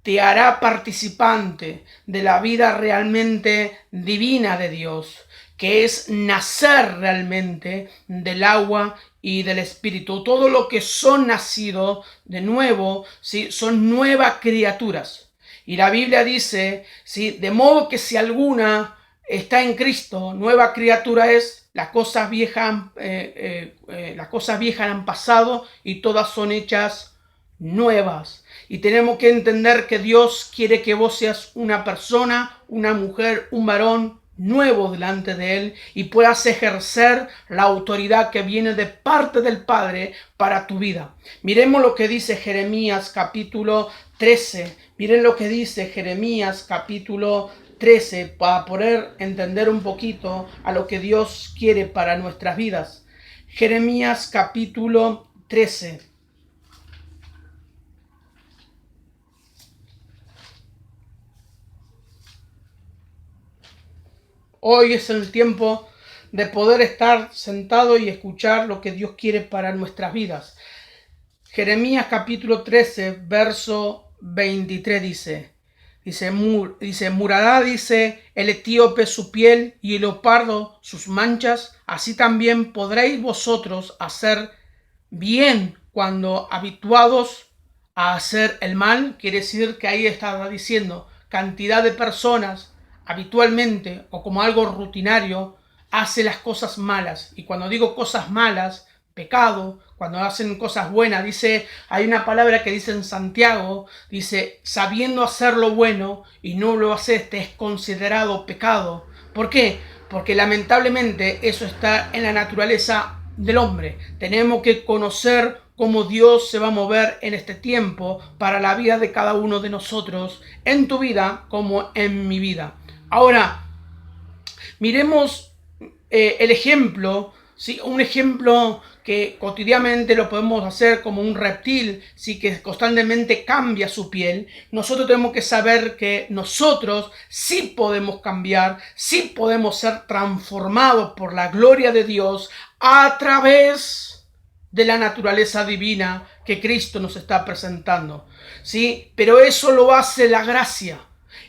te hará participante de la vida realmente divina de Dios, que es nacer realmente del agua y del Espíritu. Todo lo que son nacidos de nuevo, ¿sí?, son nuevas criaturas. Y la Biblia dice, ¿sí?, de modo que si alguna está en Cristo, nueva criatura es, las cosas viejas han pasado y todas son hechas nuevas. Y tenemos que entender que Dios quiere que vos seas una persona, una mujer, un varón nuevo delante de Él y puedas ejercer la autoridad que viene de parte del Padre para tu vida. Miremos lo que dice Jeremías capítulo 13. Miren lo que dice Jeremías capítulo 13 para poder entender un poquito a lo que Dios quiere para nuestras vidas. Jeremías capítulo 13. Hoy es el tiempo de poder estar sentado y escuchar lo que Dios quiere para nuestras vidas. Jeremías capítulo 13, verso 23 murará, el etíope su piel y el leopardo sus manchas, así también podréis vosotros hacer bien cuando habituados a hacer el mal. Quiere decir que ahí estaba diciendo cantidad de personas habitualmente o como algo rutinario hace las cosas malas. Y cuando digo cosas malas, pecado, cuando hacen cosas buenas, hay una palabra que dice en Santiago, sabiendo hacer lo bueno y no lo haces, te es considerado pecado. ¿Por qué? Porque lamentablemente eso está en la naturaleza del hombre. Tenemos que conocer cómo Dios se va a mover en este tiempo para la vida de cada uno de nosotros, en tu vida como en mi vida. Ahora, miremos el ejemplo, ¿sí? Un ejemplo que cotidianamente lo podemos hacer como un reptil, ¿sí?, que constantemente cambia su piel. Nosotros tenemos que saber que nosotros sí podemos cambiar, sí podemos ser transformados por la gloria de Dios a través de la naturaleza divina que Cristo nos está presentando, ¿sí? Pero eso lo hace la gracia.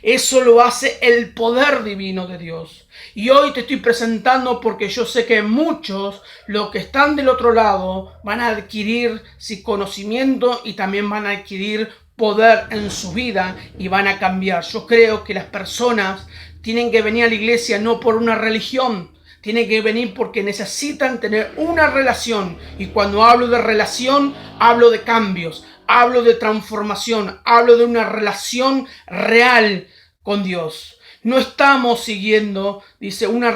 Eso lo hace el poder divino de Dios. Y hoy te estoy presentando porque yo sé que muchos, los que están del otro lado, van a adquirir conocimiento y también van a adquirir poder en su vida y van a cambiar. Yo creo que las personas tienen que venir a la iglesia no por una religión, tienen que venir porque necesitan tener una relación. Y cuando hablo de relación, hablo de cambios. Hablo de transformación, hablo de una relación real con Dios. No estamos siguiendo, una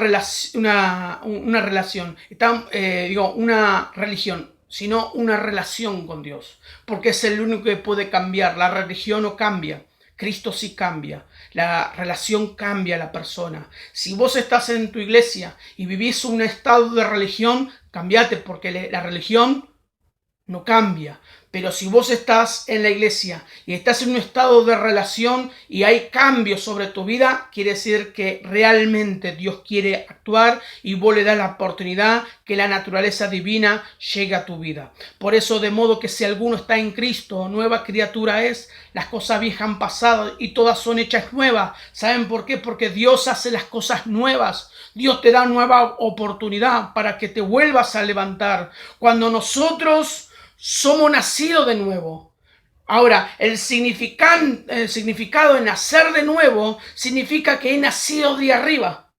religión, sino una relación con Dios. Porque es el único que puede cambiar. La religión no cambia. Cristo sí cambia, la relación cambia a la persona. Si vos estás en tu iglesia y vivís un estado de religión, cambiate, porque la religión no cambia. Pero si vos estás en la iglesia y estás en un estado de relación y hay cambios sobre tu vida, quiere decir que realmente Dios quiere actuar y vos le das la oportunidad que la naturaleza divina llegue a tu vida. Por eso, de modo que si alguno está en Cristo, nueva criatura es, las cosas viejas han pasado y todas son hechas nuevas. ¿Saben por qué? Porque Dios hace las cosas nuevas. Dios te da nueva oportunidad para que te vuelvas a levantar. Cuando nosotros somos nacidos de nuevo. Ahora, el significado de nacer de nuevo significa que he nacido de arriba,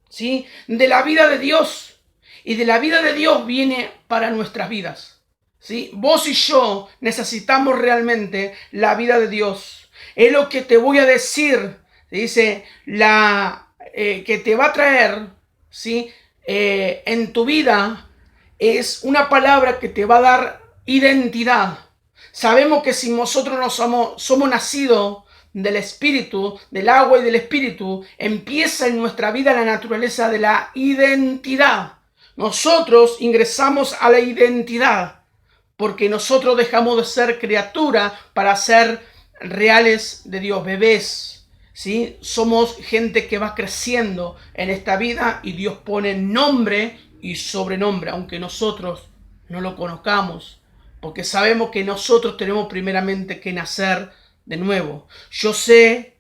¿sí? De la vida de Dios. Y de la vida de Dios viene para nuestras vidas, ¿sí? Vos y yo necesitamos realmente la vida de Dios. Es lo que te voy a decir, dice, que te va a traer, ¿sí? En tu vida es una palabra que te va a dar identidad. Sabemos que si nosotros no somos nacidos del Espíritu, del agua y del Espíritu, empieza en nuestra vida la naturaleza de la identidad. Nosotros ingresamos a la identidad porque nosotros dejamos de ser criatura para ser reales de Dios, bebés. ¿Sí? Somos gente que va creciendo en esta vida y Dios pone nombre y sobrenombre, aunque nosotros no lo conozcamos, porque sabemos que nosotros tenemos primeramente que nacer de nuevo. Yo sé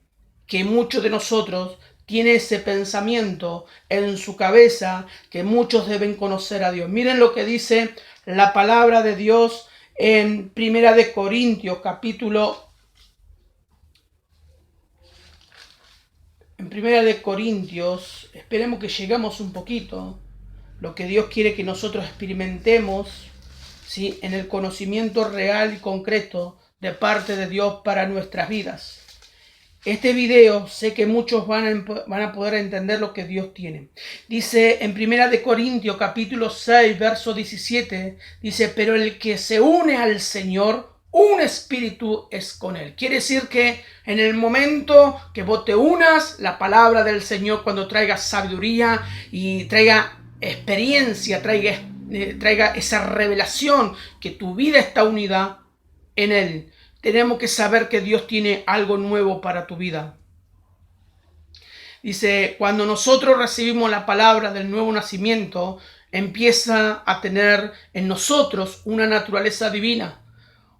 que muchos de nosotros tienen ese pensamiento en su cabeza, que muchos deben conocer a Dios. Miren lo que dice la palabra de Dios en Primera de Corintios, En Primera de Corintios, esperemos que lleguemos un poquito, lo que Dios quiere que nosotros experimentemos, ¿sí? En el conocimiento real y concreto de parte de Dios para nuestras vidas. Este video sé que muchos van a poder entender lo que Dios tiene. Dice en Primera de Corintios capítulo 6, verso 17, dice, pero el que se une al Señor, un espíritu es con él. Quiere decir que en el momento que vos te unas, la palabra del Señor, cuando traiga sabiduría y traiga experiencia, traiga esa revelación que tu vida está unida en él. Tenemos que saber que Dios tiene algo nuevo para tu vida. Dice, cuando nosotros recibimos la palabra del nuevo nacimiento, empieza a tener en nosotros una naturaleza divina,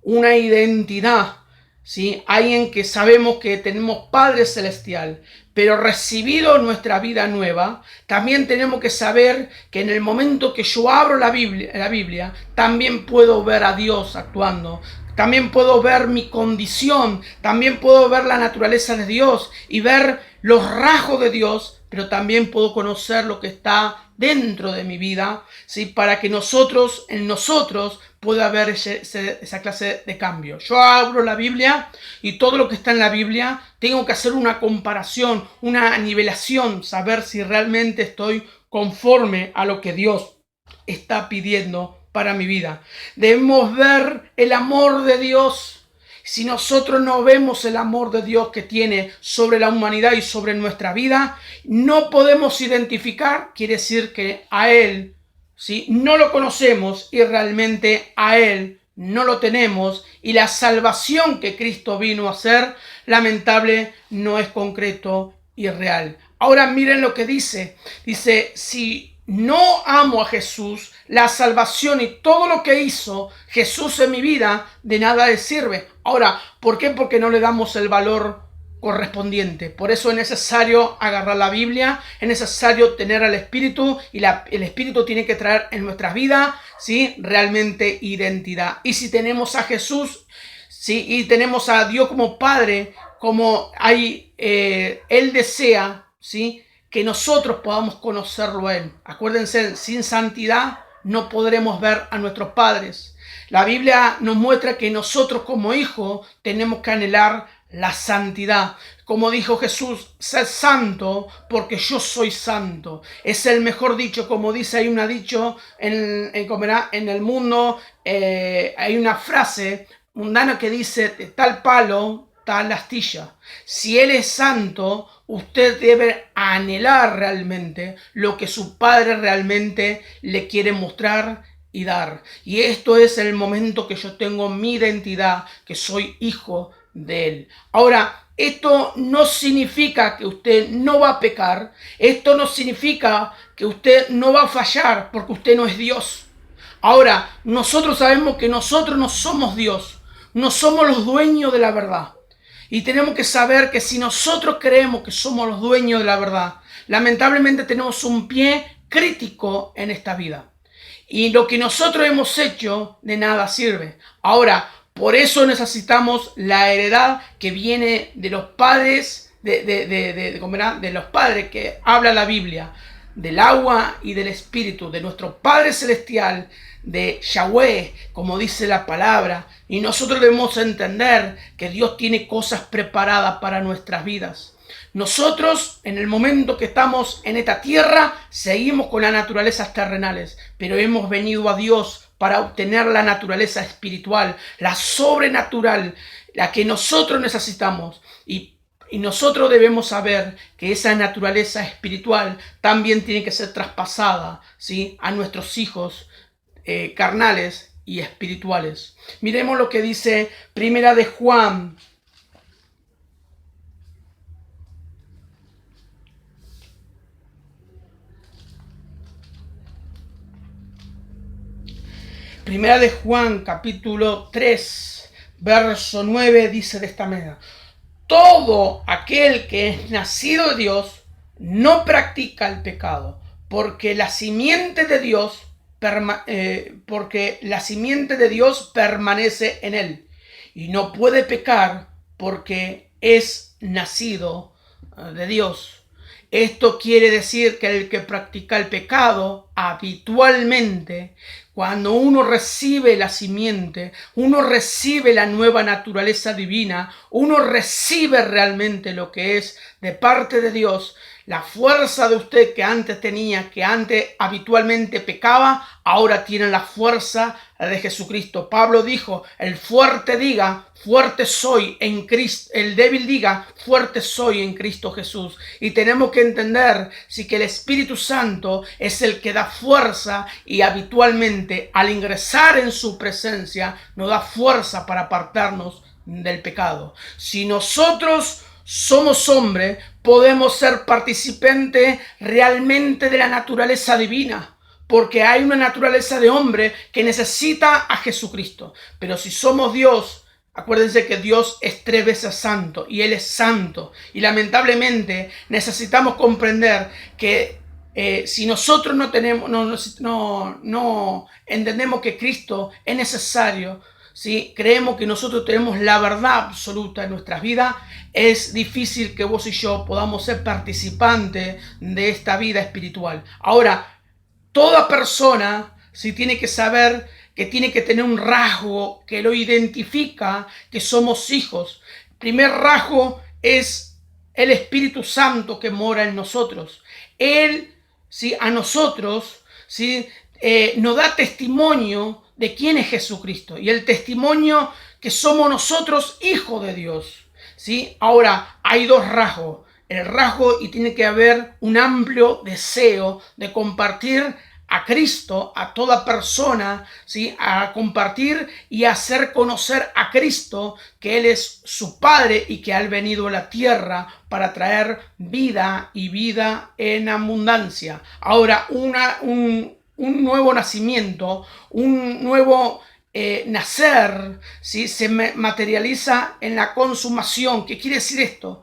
una identidad, ¿sí? Alguien que sabemos que tenemos Padre Celestial, pero recibido nuestra vida nueva, también tenemos que saber que en el momento que yo abro la Biblia, también puedo ver a Dios actuando. También puedo ver mi condición, también puedo ver la naturaleza de Dios y ver los rasgos de Dios, pero también puedo conocer lo que está dentro de mi vida, ¿sí? Para que en nosotros pueda haber esa clase de cambio. Yo abro la Biblia y todo lo que está en la Biblia, tengo que hacer una comparación, una nivelación, saber si realmente estoy conforme a lo que Dios está pidiendo para mi vida. Debemos ver el amor de Dios. Si nosotros no vemos el amor de Dios que tiene sobre la humanidad y sobre nuestra vida, no podemos identificar, quiere decir que a Él, ¿sí? No lo conocemos y realmente a Él no lo tenemos, y la salvación que Cristo vino a hacer, lamentable, no es concreto y real. Ahora miren lo que dice. Dice, si no amo a Jesús, la salvación y todo lo que hizo Jesús en mi vida, de nada le sirve. Ahora, ¿por qué? Porque no le damos el valor correspondiente. Por eso es necesario agarrar la Biblia, es necesario tener al Espíritu, y el Espíritu tiene que traer en nuestras vidas, ¿sí? Realmente identidad. Y si tenemos a Jesús, ¿sí? Y tenemos a Dios como Padre, como Él desea, ¿sí? Que nosotros podamos conocerlo a Él. Acuérdense, sin santidad no podremos ver a nuestros padres. La Biblia nos muestra que nosotros como hijos tenemos que anhelar la santidad. Como dijo Jesús, sed santo porque yo soy santo. Es el mejor dicho, como dice, hay un dicho en el mundo, hay una frase mundana que dice, de tal palo tal astilla. Si Él es santo, usted debe anhelar realmente lo que su Padre realmente le quiere mostrar y dar. Y esto es el momento que yo tengo mi identidad, que soy hijo de Él. Ahora, esto no significa que usted no va a pecar. Esto no significa que usted no va a fallar porque usted no es Dios. Ahora, nosotros sabemos que nosotros no somos Dios. No somos los dueños de la verdad. Y tenemos que saber que si nosotros creemos que somos los dueños de la verdad, lamentablemente tenemos un pie crítico en esta vida. Y lo que nosotros hemos hecho de nada sirve. Ahora, por eso necesitamos la heredad que viene de los padres, de los padres que habla la Biblia, del agua y del espíritu, de nuestro Padre Celestial, de Yahweh, como dice la palabra. Y nosotros debemos entender que Dios tiene cosas preparadas para nuestras vidas. Nosotros, en el momento que estamos en esta tierra, seguimos con las naturalezas terrenales, pero hemos venido a Dios para obtener la naturaleza espiritual, la sobrenatural, la que nosotros necesitamos. Y nosotros debemos saber que esa naturaleza espiritual también tiene que ser traspasada, ¿sí?, a nuestros hijos carnales y espirituales. Miremos lo que dice Primera de Juan. Primera de Juan, capítulo 3, verso 9, dice de esta manera: todo aquel que es nacido de Dios no practica el pecado, porque la simiente de Dios permanece en él, y no puede pecar porque es nacido de Dios. Esto quiere decir que el que practica el pecado habitualmente, cuando uno recibe la simiente, uno recibe la nueva naturaleza divina, uno recibe realmente lo que es de parte de Dios, la fuerza de usted que antes tenía, que antes habitualmente pecaba, ahora tiene la fuerza de Jesucristo. Pablo dijo: el fuerte diga, fuerte soy en Cristo. El débil diga, fuerte soy en Cristo Jesús. Y tenemos que entender que el Espíritu Santo es el que da fuerza, y habitualmente al ingresar en su presencia nos da fuerza para apartarnos del pecado. Si nosotros somos hombres, podemos ser participantes realmente de la naturaleza divina, porque hay una naturaleza de hombre que necesita a Jesucristo. Pero si somos Dios, acuérdense que Dios es 3 veces santo y Él es santo. Y lamentablemente necesitamos comprender que si nosotros no entendemos que Cristo es necesario, ¿sí?, creemos que nosotros tenemos la verdad absoluta en nuestras vidas, es difícil que vos y yo podamos ser participantes de esta vida espiritual. Ahora, toda persona sí tiene que saber que tiene que tener un rasgo que lo identifica, que somos hijos. El primer rasgo es el Espíritu Santo que mora en nosotros. Él, ¿sí?, a nosotros, ¿sí?, nos da testimonio de quién es Jesucristo, y el testimonio que somos nosotros hijos de Dios, ¿sí? Ahora, hay 2 rasgos. El rasgo, y tiene que haber un amplio deseo de compartir a Cristo a toda persona, ¿sí?, a compartir y hacer conocer a Cristo, que Él es su Padre y que ha venido a la tierra para traer vida y vida en abundancia. Ahora, un nuevo nacimiento, un nuevo nacer, ¿sí?, se materializa en la consumación. ¿Qué quiere decir esto?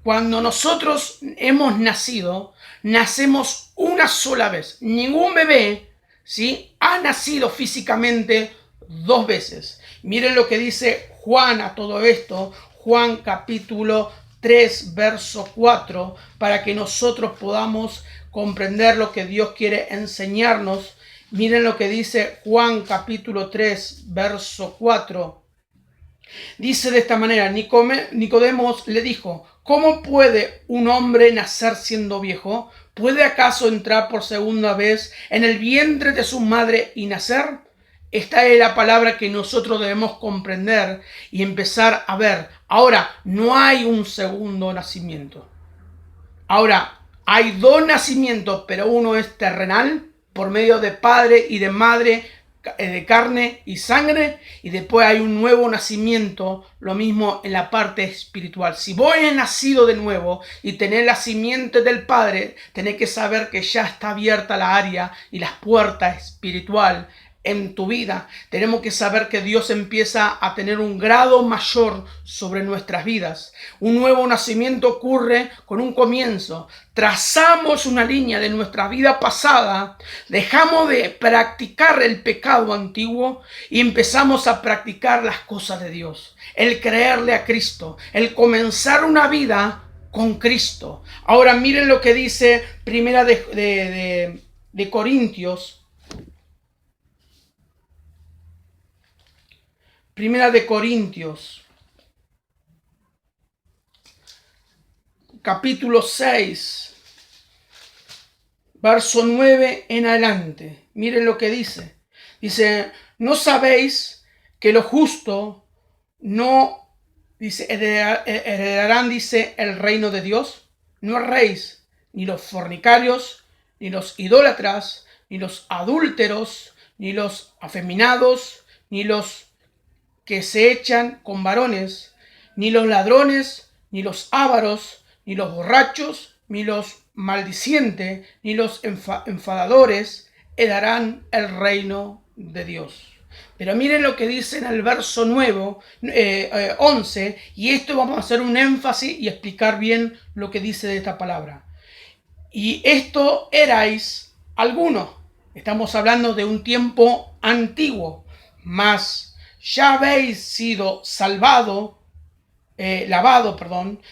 Cuando nosotros hemos nacido, nacemos una sola vez. Ningún bebé, ¿sí?, ha nacido físicamente 2 veces. Miren lo que dice Juan a todo esto. Juan capítulo 3, verso 4, para que nosotros podamos comprender lo que Dios quiere enseñarnos. Miren lo que dice Juan capítulo 3, verso 4. Dice de esta manera: Nicodemos le dijo: ¿cómo puede un hombre nacer siendo viejo? ¿Puede acaso entrar por segunda vez en el vientre de su madre y nacer? Esta es la palabra que nosotros debemos comprender y empezar a ver. Ahora, no hay un segundo nacimiento. Ahora, hay dos nacimientos, pero uno es terrenal, por medio de padre y de madre, de carne y sangre, y después hay un nuevo nacimiento, lo mismo en la parte espiritual. Si vos eres nacido de nuevo y tenés la simiente del Padre, tenés que saber que ya está abierta la área y las puertas espiritual en tu vida. Tenemos que saber que Dios empieza a tener un grado mayor sobre nuestras vidas. Un nuevo nacimiento ocurre con un comienzo. Trazamos una línea de nuestra vida pasada, dejamos de practicar el pecado antiguo y empezamos a practicar las cosas de Dios. El creerle a Cristo, el comenzar una vida con Cristo. Ahora miren lo que dice Primera de Corintios. Primera de Corintios, capítulo 6, verso 9 en adelante. Miren lo que dice. Dice, ¿no sabéis que los justos no, dice, heredarán, dice, el reino de Dios? No erréis, ni los fornicarios, ni los idólatras, ni los adúlteros, ni los afeminados, ni los que se echan con varones, ni los ladrones, ni los ávaros, ni los borrachos, ni los maldicientes, ni los enfadadores heredarán el reino de Dios. Pero miren lo que dice en el verso 11, y esto vamos a hacer un énfasis y explicar bien lo que dice de esta palabra. Y esto erais algunos. Estamos hablando de un tiempo antiguo, más ya habéis sido lavado,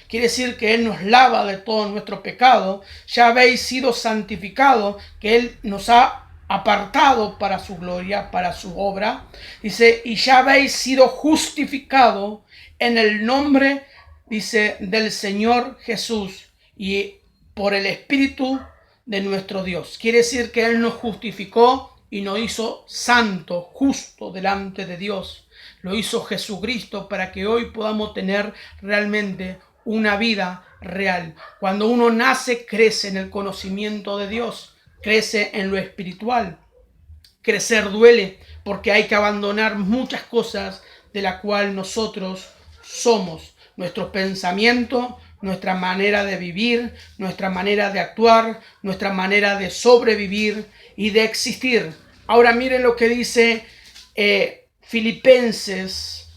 quiere decir que Él nos lava de todo nuestro pecado. Ya habéis sido santificado, que Él nos ha apartado para su gloria, para su obra. Dice, y ya habéis sido justificado en el nombre, dice, del Señor Jesús y por el Espíritu de nuestro Dios. Quiere decir que Él nos justificó y nos hizo santo, justo delante de Dios. Lo hizo Jesucristo para que hoy podamos tener realmente una vida real. Cuando uno nace, crece en el conocimiento de Dios, crece en lo espiritual. Crecer duele porque hay que abandonar muchas cosas de la cual nosotros somos. Nuestros pensamientos, nuestra manera de vivir, nuestra manera de actuar, nuestra manera de sobrevivir y de existir. Ahora miren lo que dice Filipenses,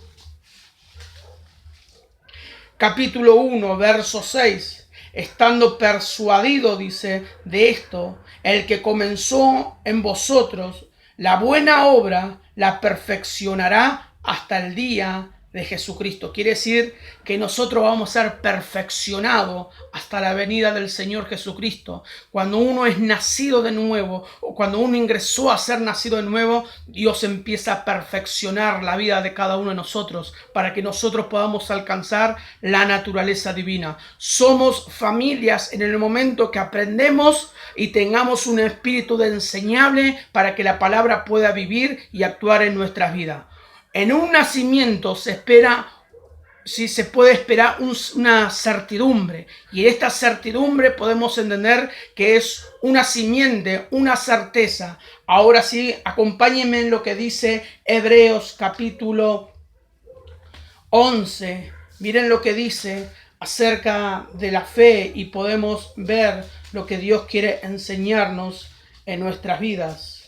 capítulo 1, verso 6. Estando persuadido, dice, de esto, el que comenzó en vosotros la buena obra, la perfeccionará hasta el día de Jesucristo. Quiere decir que nosotros vamos a ser perfeccionados hasta la venida del Señor Jesucristo. Cuando uno es nacido de nuevo, o cuando uno ingresó a ser nacido de nuevo, Dios empieza a perfeccionar la vida de cada uno de nosotros para que nosotros podamos alcanzar la naturaleza divina. Somos familias en el momento que aprendemos y tengamos un espíritu de enseñable para que la palabra pueda vivir y actuar en nuestras vidas. En un nacimiento se puede esperar una certidumbre, y esta certidumbre podemos entender que es una simiente, una certeza. Ahora sí, acompáñenme en lo que dice Hebreos capítulo 11. Miren lo que dice acerca de la fe y podemos ver lo que Dios quiere enseñarnos en nuestras vidas.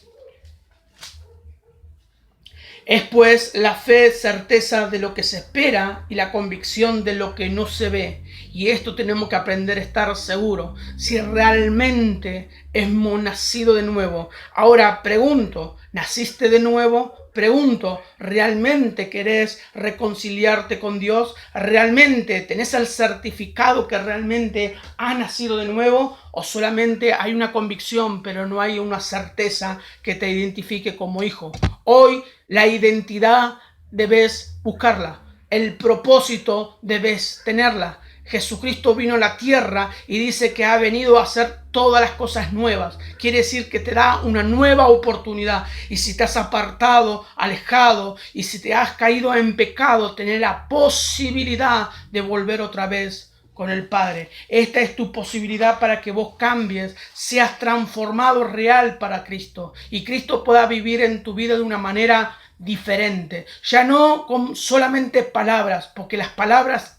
Es pues la fe certeza de lo que se espera y la convicción de lo que no se ve. Y esto tenemos que aprender a estar seguros. Si realmente hemos nacido de nuevo. Ahora pregunto, ¿naciste de nuevo? Pregunto, ¿realmente querés reconciliarte con Dios? ¿Realmente tenés el certificado que realmente has nacido de nuevo? ¿O solamente hay una convicción, pero no hay una certeza que te identifique como hijo? Hoy la identidad debes buscarla. El propósito debes tenerla. Jesucristo vino a la tierra y dice que ha venido a hacer todas las cosas nuevas. Quiere decir que te da una nueva oportunidad. Y si te has apartado, alejado, y si te has caído en pecado, tener la posibilidad de volver otra vez con el Padre. Esta es tu posibilidad para que vos cambies, seas transformado real para Cristo y Cristo pueda vivir en tu vida de una manera diferente, ya no con solamente palabras, porque las palabras,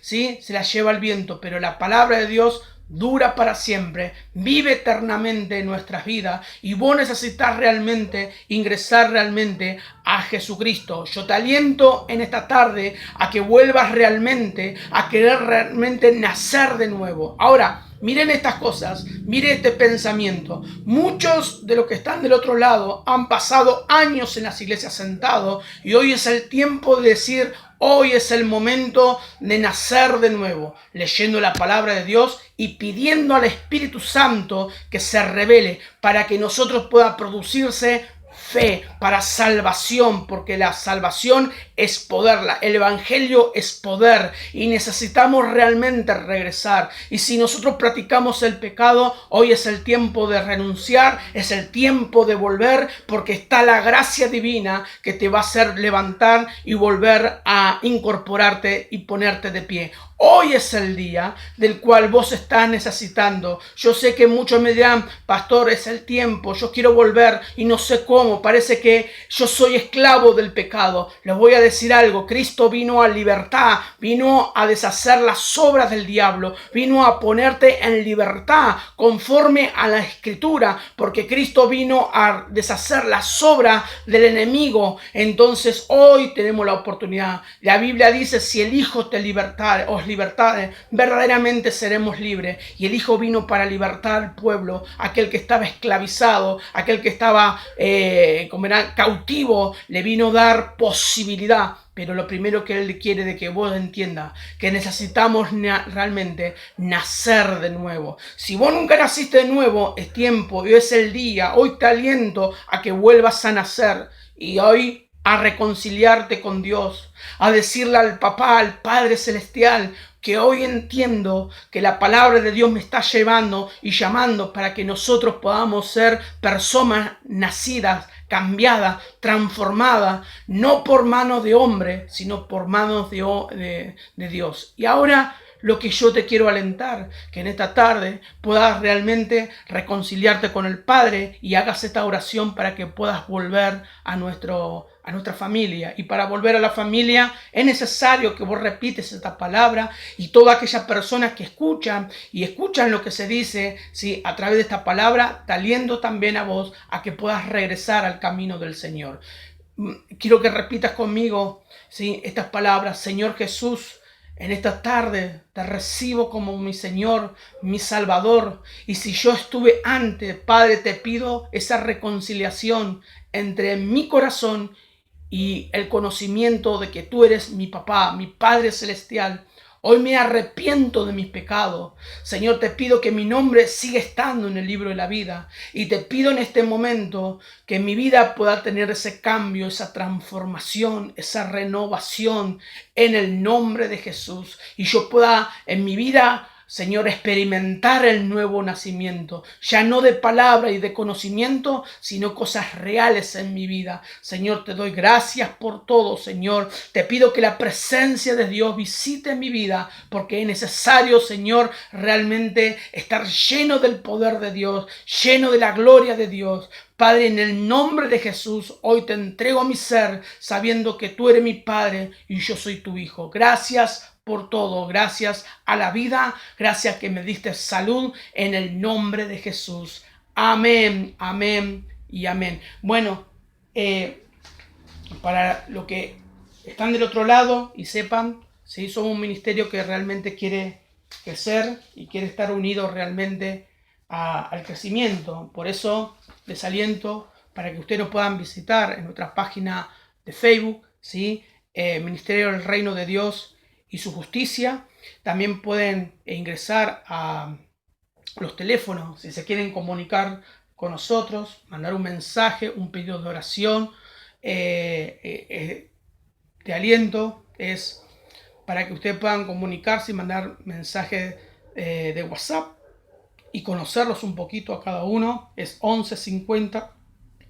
¿sí?, se las lleva el viento, pero la palabra de Dios dura para siempre, vive eternamente en nuestras vidas y vos necesitas realmente ingresar realmente a Jesucristo. Yo te aliento en esta tarde a que vuelvas realmente a querer realmente nacer de nuevo. Ahora, miren estas cosas, miren este pensamiento. Muchos de los que están del otro lado han pasado años en las iglesias sentados y hoy es el tiempo de decir, hoy es el momento de nacer de nuevo, leyendo la palabra de Dios y pidiendo al Espíritu Santo que se revele para que nosotros pueda producirse fe para salvación, porque la salvación es poder, el evangelio es poder y necesitamos realmente regresar. Y si nosotros practicamos el pecado, hoy es el tiempo de renunciar, es el tiempo de volver, porque está la gracia divina que te va a hacer levantar y volver a incorporarte y ponerte de pie. Hoy es el día del cual vos estás necesitando. Yo sé que muchos me dirán, pastor, es el tiempo, yo quiero volver y no sé cómo, parece que yo soy esclavo del pecado. Les voy a decir algo, Cristo vino a libertad, vino a deshacer las obras del diablo, vino a ponerte en libertad conforme a la Escritura, porque Cristo vino a deshacer las obras del enemigo. Entonces hoy tenemos la oportunidad. La Biblia dice, si el Hijo te os libertad, verdaderamente seremos libres. Y el Hijo vino para libertar al pueblo, aquel que estaba esclavizado, aquel que estaba cautivo, le vino a dar posibilidad. Pero lo primero que Él quiere de que vos entiendas, que necesitamos realmente nacer de nuevo. Si vos nunca naciste de nuevo, es tiempo, hoy es el día, hoy te aliento a que vuelvas a nacer. Y hoy a reconciliarte con Dios, a decirle al Papá, al Padre Celestial, que hoy entiendo que la palabra de Dios me está llevando y llamando para que nosotros podamos ser personas nacidas, cambiadas, transformadas, no por manos de hombre, sino por manos de Dios. Y ahora lo que yo te quiero alentar, que en esta tarde puedas realmente reconciliarte con el Padre y hagas esta oración para que puedas volver a nuestra familia. Y para volver a la familia es necesario que vos repites esta palabra y todas aquellas personas que escuchan lo que se dice, ¿sí?, a través de esta palabra, te aliento también a vos a que puedas regresar al camino del Señor. Quiero que repitas conmigo, ¿sí?, estas palabras. Señor Jesús, en esta tarde te recibo como mi Señor, mi Salvador. Y si yo estuve antes, Padre, te pido esa reconciliación entre mi corazón y el conocimiento de que tú eres mi papá, mi Padre Celestial. Hoy me arrepiento de mis pecados. Señor, te pido que mi nombre siga estando en el libro de la vida. Y te pido en este momento que mi vida pueda tener ese cambio, esa transformación, esa renovación en el nombre de Jesús. Y yo pueda en mi vida, Señor, experimentar el nuevo nacimiento, ya no de palabra y de conocimiento, sino cosas reales en mi vida. Señor, te doy gracias por todo, Señor. Te pido que la presencia de Dios visite mi vida, porque es necesario, Señor, realmente estar lleno del poder de Dios, lleno de la gloria de Dios. Padre, en el nombre de Jesús, hoy te entrego mi ser, sabiendo que tú eres mi Padre y yo soy tu Hijo. Gracias por todo, gracias a la vida, gracias que me diste salud en el nombre de Jesús. Amén, amén y amén. Bueno, para los que están del otro lado y sepan, ¿sí?, somos un ministerio que realmente quiere crecer y quiere estar unido realmente al crecimiento. Por eso les aliento para que ustedes nos puedan visitar en nuestra página de Facebook, ¿sí?, Ministerio del Reino de Dios y su Justicia. También pueden ingresar a los teléfonos si se quieren comunicar con nosotros, mandar un mensaje, un pedido de oración, de aliento. Es para que ustedes puedan comunicarse y mandar mensajes de WhatsApp y conocerlos un poquito a cada uno. Es 11 50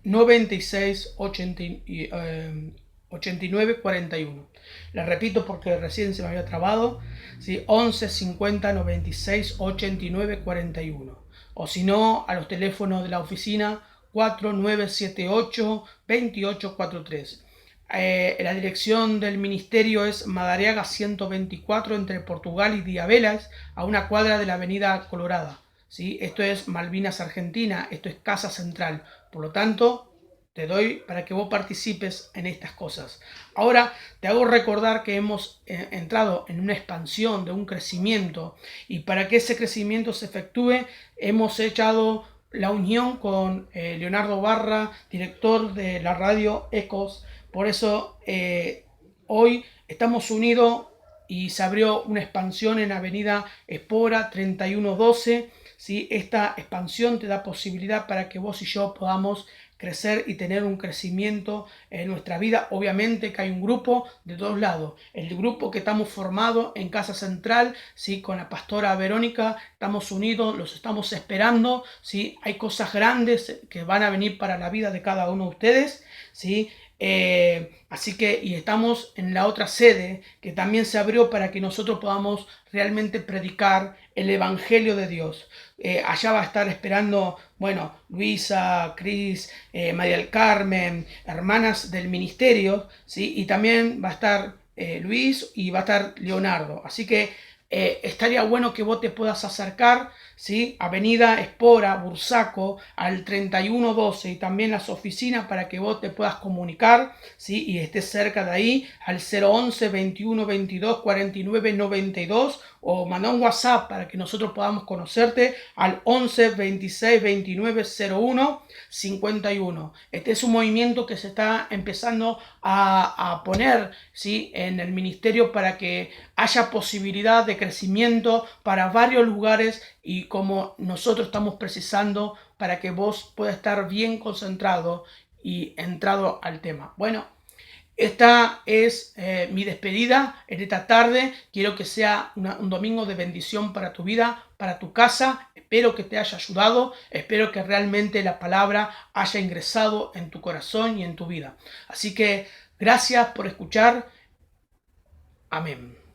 96 89 41. Les repito porque recién se me había trabado, ¿sí? 11 50 96 89 41. O si no, a los teléfonos de la oficina 4978 2843. La dirección del ministerio es Madariaga 124 entre Portugal y Diabelas, a una cuadra de la avenida Colorada. ¿Sí? Esto es Malvinas, Argentina, esto es Casa Central. Por lo tanto, te doy para que vos participes en estas cosas. Ahora te hago recordar que hemos entrado en una expansión, de un crecimiento, y para que ese crecimiento se efectúe hemos echado la unión con Leonardo Barra, director de la radio Ecos. Por eso hoy estamos unidos y se abrió una expansión en Avenida Espora 3112. ¿Sí? Esta expansión te da posibilidad para que vos y yo podamos crecer y tener un crecimiento en nuestra vida. Obviamente que hay un grupo de dos lados. El grupo que estamos formados en Casa Central, ¿sí? Con la pastora Verónica, estamos unidos, los estamos esperando, ¿sí? Hay cosas grandes que van a venir para la vida de cada uno de ustedes, ¿sí? Así que, y estamos en la otra sede que también se abrió para que nosotros podamos realmente predicar el Evangelio de Dios. Allá va a estar esperando, bueno, Luisa, Cris, María del Carmen, hermanas del ministerio, ¿sí? Y también va a estar Luis y va a estar Leonardo. Así que estaría bueno que vos te puedas acercar, ¿sí? Avenida Espora, Bursaco, al 3112, y también las oficinas para que vos te puedas comunicar, ¿sí? Y estés cerca de ahí, al 011 21 22 49 92, o mandar un WhatsApp para que nosotros podamos conocerte al 11 26 29 01 51. Este es un movimiento que se está empezando a poner, ¿sí? En el ministerio para que haya posibilidad de crecimiento para varios lugares, y como nosotros estamos precisando para que vos puedas estar bien concentrado y entrado al tema. Bueno, esta es mi despedida en esta tarde. Quiero que sea un domingo de bendición para tu vida, para tu casa. Espero que te haya ayudado. Espero que realmente la palabra haya ingresado en tu corazón y en tu vida. Así que gracias por escuchar. Amén.